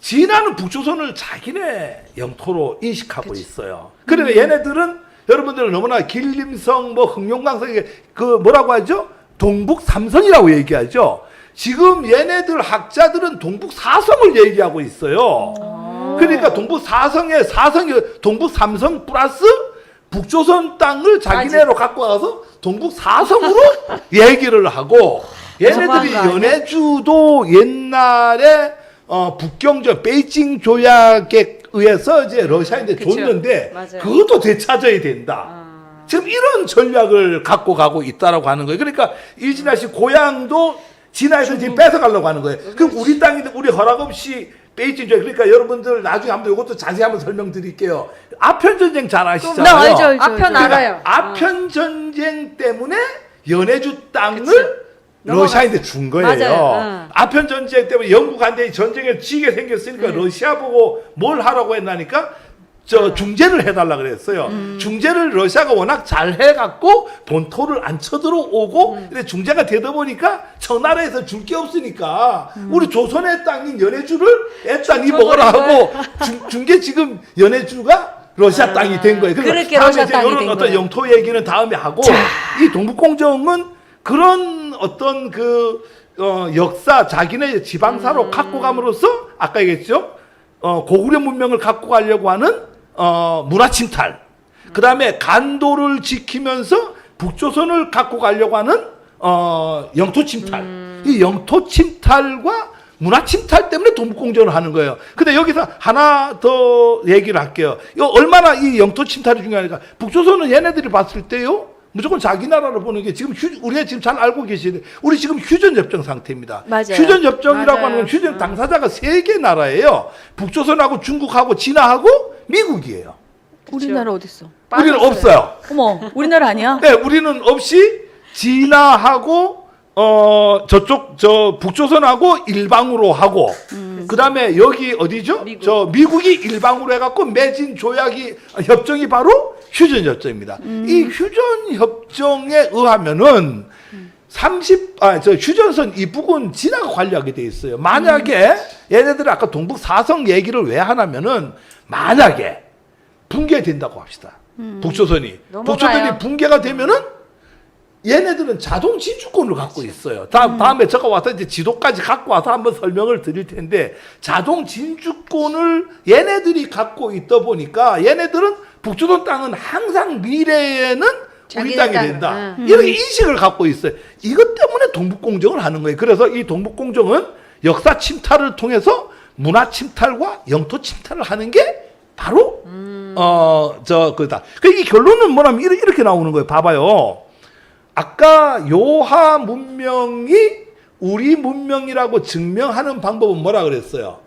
진화는 북조선을 자기네 영토로 인식하고 있어요. 그러니까 얘네들은 여러분들은 너무나 길림성, 뭐 흥룡강성, 그 뭐라고 하죠? 동북 삼성이라고 얘기하죠. 지금 얘네들 학자들은 동북 사성을 얘기하고 있어요. 그러니까 동북 사성의 동북 삼성 플러스 북조선 땅을 자기네로 갖고 와서 동북 사성으로 얘기를 하고 얘네들이 너무한 거 아니야? 연해주도 옛날에 북경조 베이징 조약에 의해서 이제 러시아인데 그쵸. 줬는데 맞아요. 그것도 되찾아야 된다. 지금 이런 전략을 갖고 가고 있다라고 하는 거예요. 그러니까 이진아 씨 고향도 진화에서 지금 뺏어가려고 하는 거예요. 그럼 우리 땅인데 우리 허락 없이 베이징 조약, 그러니까 여러분들 나중에 한번 이것도 자세히 한번 설명드릴게요. 아편 전쟁 잘 아시잖아요. 나 알죠. 아편 그러니까 알아요. 아편 전쟁 때문에 연해주 땅을 그치. 러시아인데 준 거예요. 맞아요. 아편 전쟁 때문에 영국한테 전쟁에 지게 생겼으니까 러시아 보고 뭘 하라고 했나니까 중재를 해달라 그랬어요. 중재를 러시아가 워낙 잘 해갖고 본토를 안 쳐들어오고 근데 중재가 되다 보니까 청나라에서 줄 게 없으니까 우리 조선의 땅인 연해주를 애딴이 먹으라 하고 중재 지금 연해주가 러시아 땅이 된 거예요. 그래서 그렇게 다음에 러시아 이제 땅이 이런 된 어떤 거예요. 영토 얘기는 다음에 하고 이 동북공정은 그런 어떤 역사 자기네 지방사로 갖고 감으로써 아까 얘기했죠. 고구려 문명을 갖고 가려고 하는 문화 침탈. 그다음에 간도를 지키면서 북조선을 갖고 가려고 하는 영토 침탈. 이 영토 침탈과 문화 침탈 때문에 동북공정을 하는 거예요. 근데 여기서 하나 더 얘기를 할게요. 이거 얼마나 이 영토 침탈이 중요하니까 북조선은 얘네들이 봤을 때요. 무조건 자기 나라로 보는 게 지금 우리가 지금 잘 알고 계시는 우리 지금 휴전 협정 상태입니다. 맞아요. 휴전 협정이라고 맞아요. 하는 건 휴전 당사자가 세 개 나라예요. 북조선하고 중국하고 진화하고 미국이에요. 우리나라 어디 있어? 우리는 빠졌어요. 없어요. 어머, 우리나라 아니야? 네, 우리는 없이 진화하고 저쪽 북조선하고 일방으로 하고 그다음에 여기 어디죠? 미국. 미국이 일방으로 해갖고 맺은 협정이 바로 휴전 협정입니다. 이 휴전 협정에 의하면은 휴전선 이 부분 진화가 관리하게 돼 있어요. 만약에 얘네들 아까 동북 사성 얘기를 왜 하냐면은 만약에 붕괴된다고 합시다. 북조선이 넘어가요. 붕괴가 되면은 얘네들은 자동 진주권을 갖고 있어요. 다음에 제가 와서 이제 지도까지 갖고 와서 한번 설명을 드릴 텐데 자동 진주권을 얘네들이 갖고 있다 보니까 얘네들은 북조선 땅은 항상 미래에는 우리 자기네 땅이 땅. 된다. 이렇게 인식을 갖고 있어요. 이것 때문에 동북공정을 하는 거예요. 그래서 이 동북공정은 역사 침탈을 통해서 문화 침탈과 영토 침탈을 하는 게 바로 그다. 이 결론은 뭐냐면 이렇게 나오는 거예요. 봐봐요. 아까 요하 문명이 우리 문명이라고 증명하는 방법은 뭐라 그랬어요?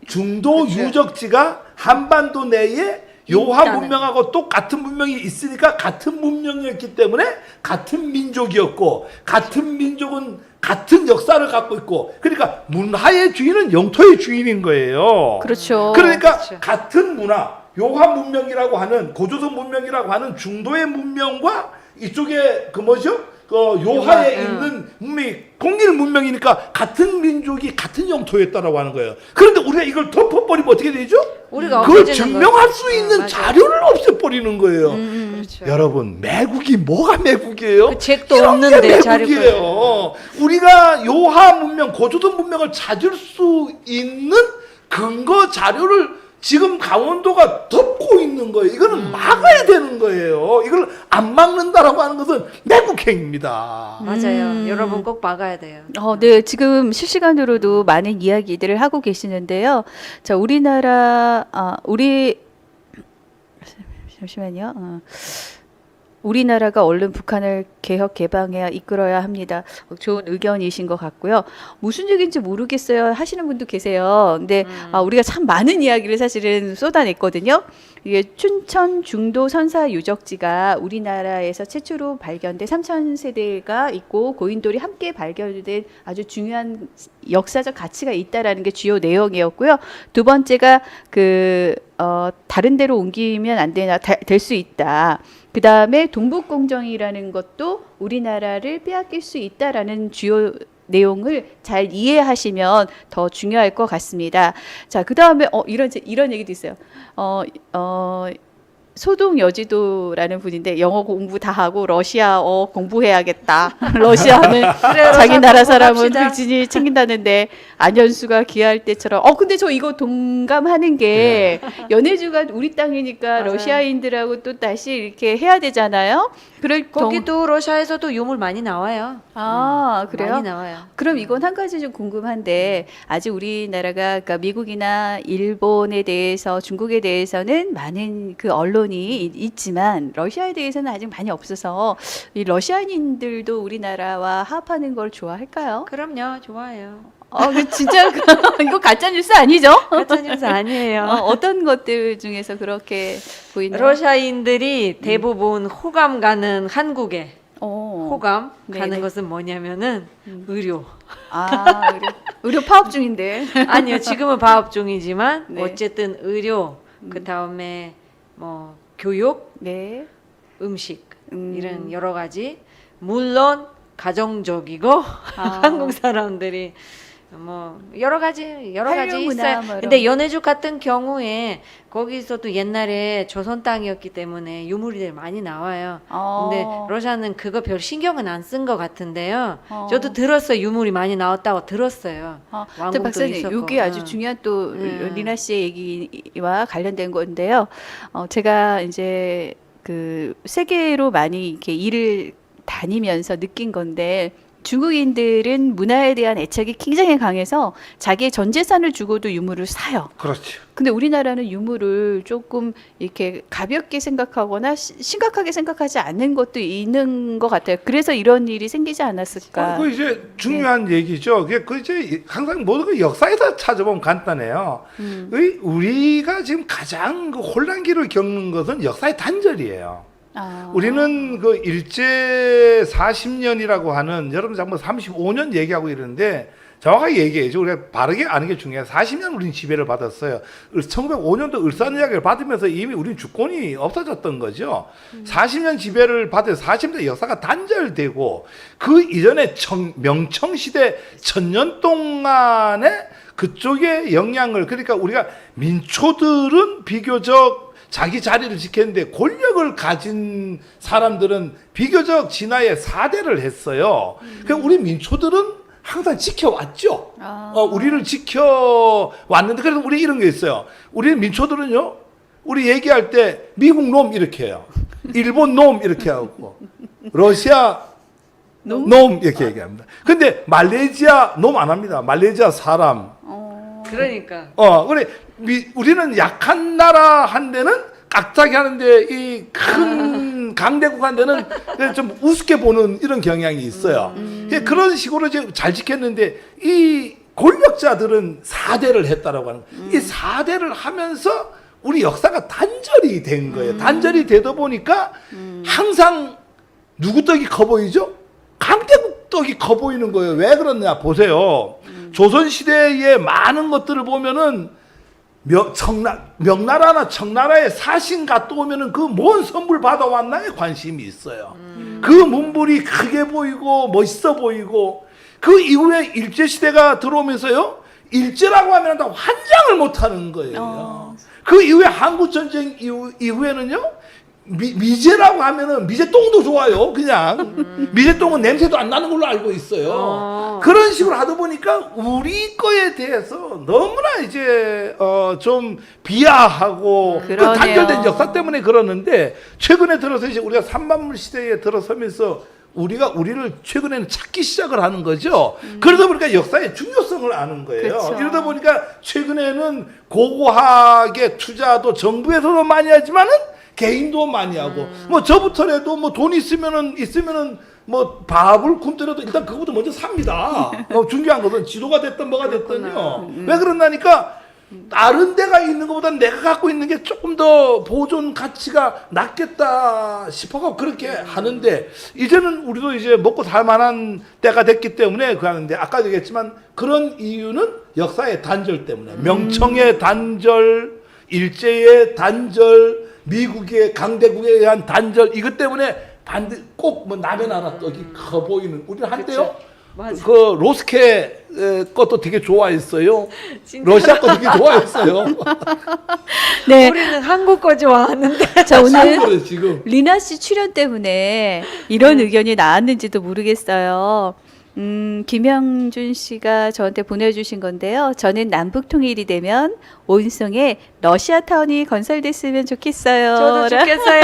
중도 그렇죠. 유적지가 한반도 내에 요하 있다는. 문명하고 똑같은 문명이 있으니까 같은 문명이었기 때문에 같은 민족이었고 같은 민족은 같은 역사를 갖고 있고 그러니까 문화의 주인은 영토의 주인인 거예요. 그렇죠. 그러니까 그렇죠. 같은 문화, 요하 문명이라고 하는 고조선 문명이라고 하는 중도의 문명과 이쪽에 요하에 있는 문명이 동일 문명이니까 같은 민족이 같은 영토였다라고 하는 거예요. 그런데 우리가 이걸 덮어버리면 어떻게 되죠? 우리가 그걸 없어지는 증명할 거죠. 수 있는 맞아요. 자료를 없애버리는 거예요. 그렇죠. 여러분 매국이 뭐가 매국이에요? 그 책도 이런 게 없는데 자료가. 매국이에요. 우리가 요하 문명, 고조선 문명을 찾을 수 있는 근거 자료를 지금 강원도가 덮고 있는 거예요. 이거는 막아야 되는 거예요. 이걸 안 막는다라고 하는 것은 매국행입니다. 맞아요. 여러분 꼭 막아야 돼요. 네, 지금 실시간으로도 많은 이야기들을 하고 계시는데요. 자, 우리나라, 잠시만요. 우리나라가 얼른 북한을 개혁 개방해야 이끌어야 합니다. 좋은 의견이신 것 같고요. 무슨 얘기인지 모르겠어요 하시는 분도 계세요. 근데 우리가 참 많은 이야기를 사실은 쏟아냈거든요. 이게 춘천 중도 선사 유적지가 우리나라에서 최초로 발견된 3,000세대가 있고 고인돌이 함께 발견된 아주 중요한 역사적 가치가 있다라는 게 주요 내용이었고요. 두 번째가 다른 데로 옮기면 안 되나 될 수 있다. 그 다음에 동북공정이라는 것도 우리나라를 빼앗길 수 있다라는 주요 내용을 잘 이해하시면 더 중요할 것 같습니다. 자, 그 다음에 이런 얘기도 있어요. 소동 여지도라는 분인데 영어 공부 다 하고 러시아어 공부해야겠다. 러시아는 자기 나라 사람은 합시다. 불진이 챙긴다는데 안현수가 귀할 때처럼. 근데 저 이거 동감하는 게 연해주가 우리 땅이니까 맞아요. 러시아인들하고 또 다시 이렇게 해야 되잖아요. 거기도 러시아에서도 유물 많이 나와요. 그래요? 많이 나와요. 그럼 이건 한 가지 좀 궁금한데 아직 우리나라가 그러니까 미국이나 일본에 대해서 중국에 대해서는 많은 그 언론이 있지만 러시아에 대해서는 아직 많이 없어서 이 러시아인들도 우리나라와 화합하는 걸 좋아할까요? 그럼요, 좋아해요. 진짜 이거 가짜 뉴스 아니죠? 가짜뉴스 아니에요. 어떤 것들 중에서 그렇게 보이나요? 러시아인들이 대부분 호감 가는 한국에 호감 네네. 가는 것은 뭐냐면은 의료. 의료 파업 중인데. 아니요, 지금은 파업 중이지만 네. 어쨌든 의료, 그 다음에 뭐 교육, 네. 음식 이런 여러 가지. 물론 가정적이고 한국 사람들이 뭐 여러 가지 한류 문화 있어요. 뭐 이런 근데 연해주 같은 경우에 거기서도 옛날에 조선 땅이었기 때문에 유물들이 많이 나와요. 근데 러시아는 그거 별 신경은 안 쓴 것 같은데요. 저도 들었어요. 유물이 많이 나왔다고 들었어요. 근데 왕궁도 박사님, 있었고. 여기 아주 중요한 또 리나 씨의 얘기와 관련된 건데요. 제가 이제 그 세계로 많이 이렇게 일을 다니면서 느낀 건데 중국인들은 문화에 대한 애착이 굉장히 강해서 자기의 전 재산을 주고도 유물을 사요. 그렇죠. 근데 우리나라는 유물을 조금 이렇게 가볍게 생각하거나 심각하게 생각하지 않는 것도 있는 것 같아요. 그래서 이런 일이 생기지 않았을까. 그 이제 중요한 얘기죠. 그 이제 항상 모든 거 역사에서 찾아보면 간단해요. 우리가 지금 가장 그 혼란기를 겪는 것은 역사의 단절이에요. 우리는 그 일제 40년이라고 하는 여러분 자꾸 35년 얘기하고 이러는데 정확하게 얘기해야죠. 우리가 바르게 아는 게 중요해요. 40년 우리는 지배를 받았어요. 1905년도 을산 이야기를 받으면서 이미 우리는 주권이 없어졌던 거죠. 40년 지배를 받아서 40년 역사가 단절되고 그 이전에 명청시대 1000년 동안에 그쪽의 영향을 그러니까 우리가 민초들은 비교적 자기 자리를 지켰는데 권력을 가진 사람들은 비교적 진화에 4대를 했어요. 그러니까 우리 민초들은 항상 지켜왔죠. 우리를 지켜왔는데 그래서 우리 이런 게 있어요. 우리 민초들은요. 우리 얘기할 때 미국 놈 이렇게 해요. 일본 놈 이렇게 하고 러시아 놈 이렇게 얘기합니다. 근데 말레이시아 놈 안 합니다. 말레이시아 사람. 그러니까. 그래. 우리는 약한 나라 한 데는 깍짝이 하는데 이 큰 강대국 한 데는 좀 우습게 보는 이런 경향이 있어요. 그런 식으로 이제 잘 지켰는데 이 권력자들은 4대를 했다라고 하는 거예요. 이 4대를 하면서 우리 역사가 단절이 된 거예요. 단절이 되다 보니까 항상 누구 떡이 커 보이죠? 강대국 떡이 커 보이는 거예요. 왜 그러냐 보세요. 조선시대의 많은 것들을 보면은 명나라나 청나라의 사신 갔다 오면은 그 뭔 선물 받아왔나에 관심이 있어요. 그 문물이 크게 보이고 멋있어 보이고 그 이후에 일제시대가 들어오면서요. 일제라고 하면 다 환장을 못하는 거예요. 그 이후에 한국전쟁 이후에는요. 미제라고 하면은 미제똥도 좋아요. 그냥 미제똥은 냄새도 안 나는 걸로 알고 있어요. 그런 식으로 하다 보니까 우리 거에 대해서 너무나 이제 좀 비하하고 그 단절된 역사 때문에 그러는데 최근에 들어서 이제 우리가 삼만물 시대에 들어서면서 우리가 우리를 최근에는 찾기 시작을 하는 거죠. 그러다 보니까 역사의 중요성을 아는 거예요. 그쵸. 이러다 보니까 최근에는 고고학의 투자도 정부에서도 많이 하지만은 개인도 많이 하고 뭐 저부터라도 뭐 돈 있으면은 뭐 밥을 굶더라도 일단 그거부터 먼저 삽니다. 중요한 것은 지도가 됐든 뭐가 됐든요. 왜 그런다니까 다른 데가 있는 것보다 내가 갖고 있는 게 조금 더 보존 가치가 낫겠다 싶어서 그렇게 하는데 이제는 우리도 이제 먹고 살 만한 때가 됐기 때문에 그 하는데 아까 얘기했지만 그런 이유는 역사의 단절 때문에 명청의 단절, 일제의 단절, 미국의 강대국에 의한 단절 이것 때문에 반드 꼭 뭐 남의 나라 떡이 커 보이는 우리는 한때요. 맞아. 그 로스케 것도 되게 좋아했어요. 진짜. 러시아 것도 되게 좋아했어요. 네. 우리는 한국 거 좋아하는데. 자, 오늘 그래, 지금. 리나 씨 출연 때문에 이런 의견이 나왔는지도 모르겠어요. 김영준 씨가 저한테 보내주신 건데요. 저는 남북 통일이 되면 온성에 러시아 타운이 건설됐으면 좋겠어요. 저도 좋겠어요.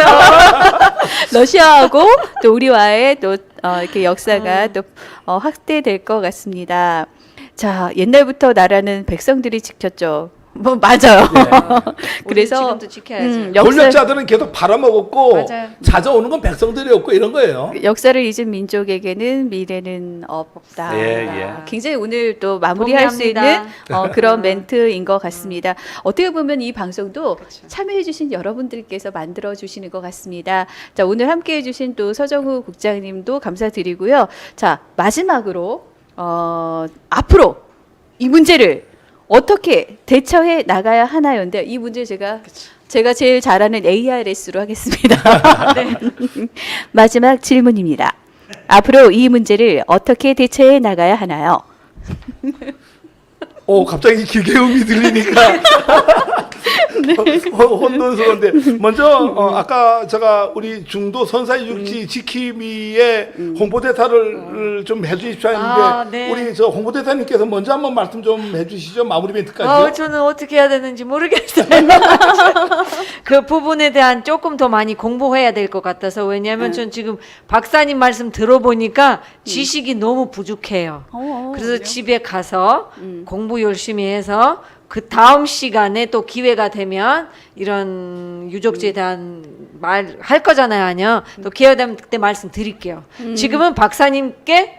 러시아하고 또 우리와의 또 이렇게 역사가 또 확대될 것 같습니다. 자, 옛날부터 나라는 백성들이 지켰죠. 뭐 맞아요. 그래서 지금도 지켜야죠. 권력자들은 계속 팔아먹었고 맞아요. 찾아오는 건 백성들이었고 이런 거예요. 역사를 잊은 민족에게는 미래는 없다. 예. 굉장히 오늘 또 마무리할 수 있는 동의합니다. 그런 멘트인 것 같습니다. 어떻게 보면 이 방송도 그렇죠. 참여해주신 여러분들께서 만들어주시는 것 같습니다. 자, 오늘 함께해주신 또 서정우 국장님도 감사드리고요. 자, 마지막으로 앞으로 이 문제를 어떻게 대처해 나가야 하나요인데 이 문제 제가 제일 잘하는 ARS로 하겠습니다. 네. 마지막 질문입니다. 앞으로 이 문제를 어떻게 대처해 나가야 하나요? 갑자기 기계음이 들리니까 혼돈스러운데 먼저 아까 제가 우리 중도 선사의 육지 지킴이의 홍보대사를 좀 해주십시오 했는데 네. 우리 저 홍보대사님께서 먼저 한번 말씀 좀 해주시죠. 마무리 멘트까지요. 저는 어떻게 해야 되는지 모르겠어요. 그 부분에 대한 조금 더 많이 공부해야 될 것 같아서 왜냐하면 전 지금 박사님 말씀 들어보니까 지식이 너무 부족해요. 그래서 그래요? 집에 가서 공부 열심히 해서 그 다음 시간에 또 기회가 되면 이런 유적지에 대한 말 할 거잖아요, 아니요? 또 기회가 되면 그때 말씀 드릴게요. 지금은 박사님께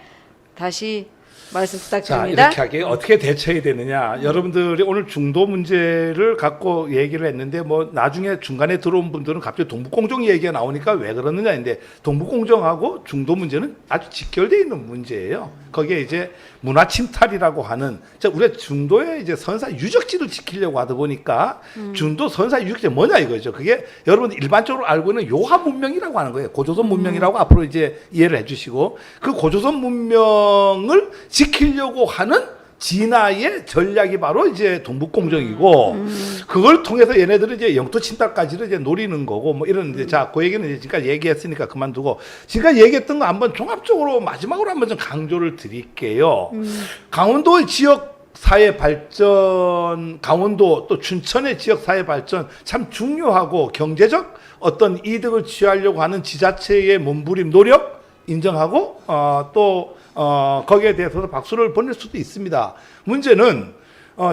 다시 말씀 자, 부탁드립니다. 이렇게 하게 어떻게 대처해야 되느냐. 여러분들이 오늘 중도 문제를 갖고 얘기를 했는데 뭐 나중에 중간에 들어온 분들은 갑자기 동북공정 얘기가 나오니까 왜 그러느냐인데 동북공정하고 중도 문제는 아주 직결되어 있는 문제예요. 거기에 이제 문화 침탈이라고 하는 우리가 중도에 이제 선사 유적지를 지키려고 하다 보니까 중도 선사 유적지 뭐냐 이거죠. 그게 여러분 일반적으로 알고 있는 요하 문명이라고 하는 거예요. 고조선 문명이라고 앞으로 이제 이해를 해주시고 그 고조선 문명을 지키려고 하는 진화의 전략이 바로 이제 동북공정이고 그걸 통해서 얘네들은 이제 영토 침탈까지를 이제 노리는 거고 뭐 이러는데 자, 그 얘기는 이제 지금까지 얘기했으니까 그만두고 지금까지 얘기했던 거 한번 종합적으로 마지막으로 한번 좀 강조를 드릴게요. 강원도의 지역 사회 발전, 강원도 또 춘천의 지역 사회 발전 참 중요하고 경제적 어떤 이득을 취하려고 하는 지자체의 몸부림 노력 인정하고 거기에 대해서도 박수를 보낼 수도 있습니다. 문제는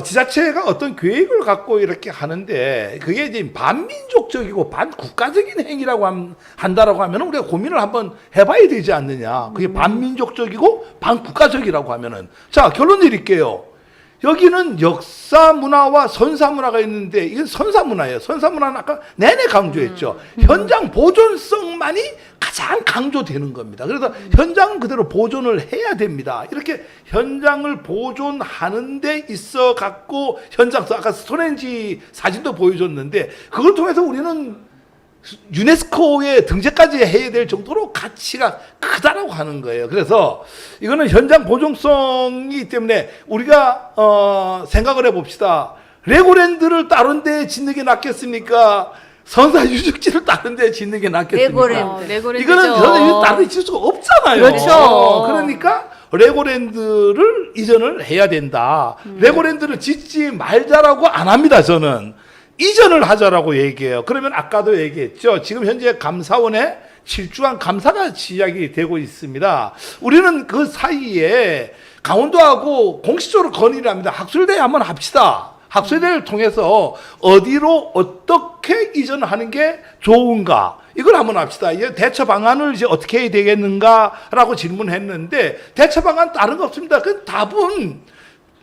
지자체가 어떤 계획을 갖고 이렇게 하는데 그게 이제 반민족적이고 반국가적인 행위라고 한다라고 하면 우리가 고민을 한번 해봐야 되지 않느냐. 그게 반민족적이고 반국가적이라고 하면은 자, 결론 드릴게요. 여기는 역사 문화와 선사 문화가 있는데 이건 선사 문화예요. 선사 문화는 아까 내내 강조했죠. 현장 보존성만이 가장 강조되는 겁니다. 그래서 현장 그대로 보존을 해야 됩니다. 이렇게 현장을 보존하는 데 있어 갖고 현장 아까 스톤헨지 사진도 보여줬는데 그걸 통해서 우리는 유네스코에 등재까지 해야 될 정도로 가치가 크다라고 하는 거예요. 그래서 이거는 현장 보존성이기 때문에 우리가 생각을 해봅시다. 레고랜드를 다른 데에 짓는 게 낫겠습니까? 선사 유적지를 다른 데에 짓는 게 낫겠습니까? 레고랜드죠. 이거는 저는 다른 데 짓을 수가 없잖아요. 그렇죠. 그러니까 레고랜드를 이전을 해야 된다. 레고랜드를 짓지 말자라고 안 합니다. 저는. 이전을 하자라고 얘기해요. 그러면 아까도 얘기했죠. 지금 현재 감사원에 7주간 감사가 시작이 되고 있습니다. 우리는 그 사이에 강원도하고 공식적으로 건의를 합니다. 학술대회 한번 합시다. 학술대를 통해서 어디로 어떻게 이전하는 게 좋은가 이걸 한번 합시다. 이제 대처 방안을 이제 어떻게 해야 되겠는가라고 질문했는데 대처 방안 다른 거 없습니다. 그 답은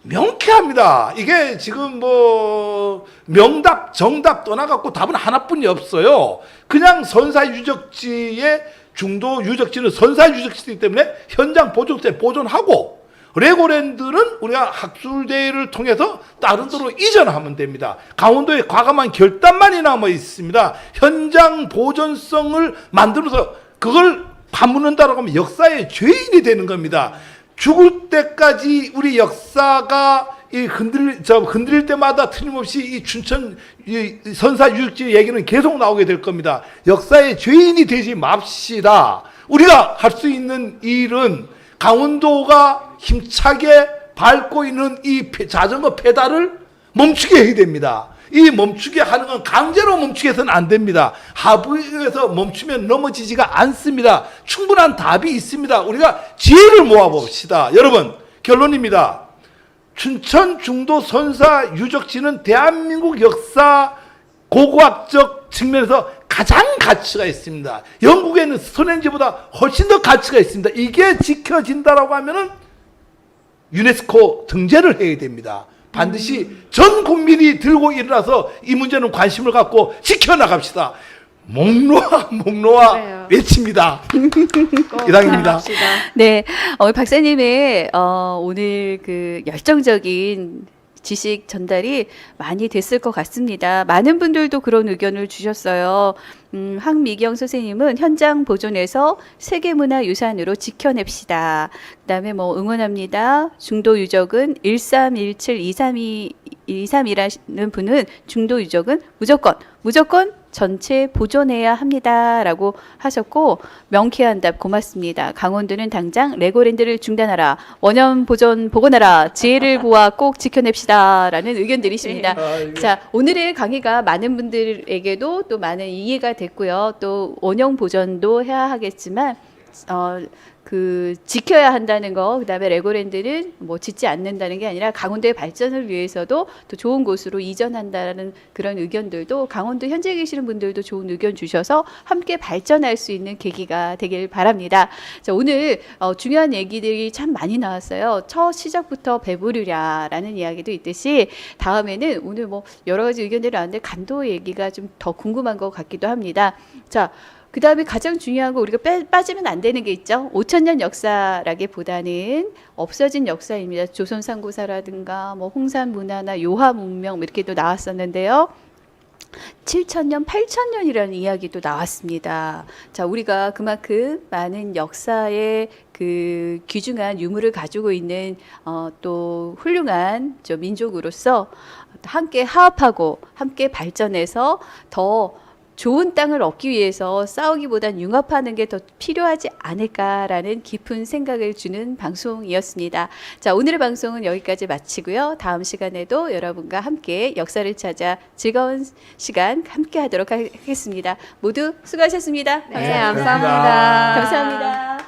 명쾌합니다. 이게 지금 뭐 명답 정답 떠나갖고 답은 하나뿐이 없어요. 그냥 선사 유적지의 중도 유적지는 선사 유적지이기 때문에 현장 보존세 보존하고 레고랜드는 우리가 학술대회를 통해서 다른 데로 이전하면 됩니다. 강원도에 과감한 결단만이 남아 있습니다. 현장 보존성을 만들어서 그걸 파묻는다라고 하면 역사의 죄인이 되는 겁니다. 죽을 때까지 우리 역사가 흔들릴 때마다 틀림없이 이 춘천 선사 유적지 얘기는 계속 나오게 될 겁니다. 역사의 죄인이 되지 맙시다. 우리가 할 수 있는 일은 강원도가 힘차게 밟고 있는 이 자전거 페달을 멈추게 해야 됩니다. 이 멈추게 하는 건 강제로 멈추게 해서는 안 됩니다. 하부에서 멈추면 넘어지지가 않습니다. 충분한 답이 있습니다. 우리가 지혜를 모아봅시다. 여러분, 결론입니다. 춘천 중도 선사 유적지는 대한민국 역사 고고학적 측면에서 가장 가치가 있습니다. 영국에는 스톤헨지보다 훨씬 더 가치가 있습니다. 이게 지켜진다라고 하면은 유네스코 등재를 해야 됩니다. 반드시 전 국민이 들고 일어나서 이 문제는 관심을 갖고 지켜나갑시다. 목놓아 그래요. 외칩니다. 꼭 이상입니다. 합시다. 네, 박사님의 오늘 그 열정적인 지식 전달이 많이 됐을 것 같습니다. 많은 분들도 그런 의견을 주셨어요. 황미경 선생님은 현장 보존해서 세계문화유산으로 지켜냅시다. 그다음에 뭐 응원합니다. 중도 유적은 131723이라는 분은 중도 유적은 무조건 전체 보존해야 합니다라고 하셨고 명쾌한 답 고맙습니다. 강원도는 당장 레고랜드를 중단하라. 원형 보존 복원하라. 지혜를 보아 꼭 지켜냅시다라는 의견들이십니다. 자, 오늘의 강의가 많은 분들에게도 또 많은 이해가 됐고요. 또 원형 보존도 해야 하겠지만 그 지켜야 한다는 거, 그다음에 레고랜드는 뭐 짓지 않는다는 게 아니라 강원도의 발전을 위해서도 또 좋은 곳으로 이전한다는 그런 의견들도 강원도 현지에 계시는 분들도 좋은 의견 주셔서 함께 발전할 수 있는 계기가 되길 바랍니다. 자, 오늘 중요한 얘기들이 참 많이 나왔어요. 첫 시작부터 배부르랴라는 이야기도 있듯이 다음에는 오늘 뭐 여러 가지 의견들이 나왔는데 간도 얘기가 좀 더 궁금한 것 같기도 합니다. 자, 그 다음에 가장 중요한 거 우리가 빠지면 안 되는 게 있죠. 5000년 역사라기보다는 없어진 역사입니다. 조선 상고사라든가 뭐 홍산 문화나 요하 문명 이렇게 또 나왔었는데요. 7000년, 8000년이라는 이야기도 나왔습니다. 자, 우리가 그만큼 많은 역사의 그 귀중한 유물을 가지고 있는 또 훌륭한 민족으로서 함께 화합하고 함께 발전해서 더 좋은 땅을 얻기 위해서 싸우기보단 융합하는 게 더 필요하지 않을까라는 깊은 생각을 주는 방송이었습니다. 자, 오늘의 방송은 여기까지 마치고요. 다음 시간에도 여러분과 함께 역사를 찾아 즐거운 시간 함께 하도록 하겠습니다. 모두 수고하셨습니다. 네, 감사합니다. 감사합니다. 감사합니다.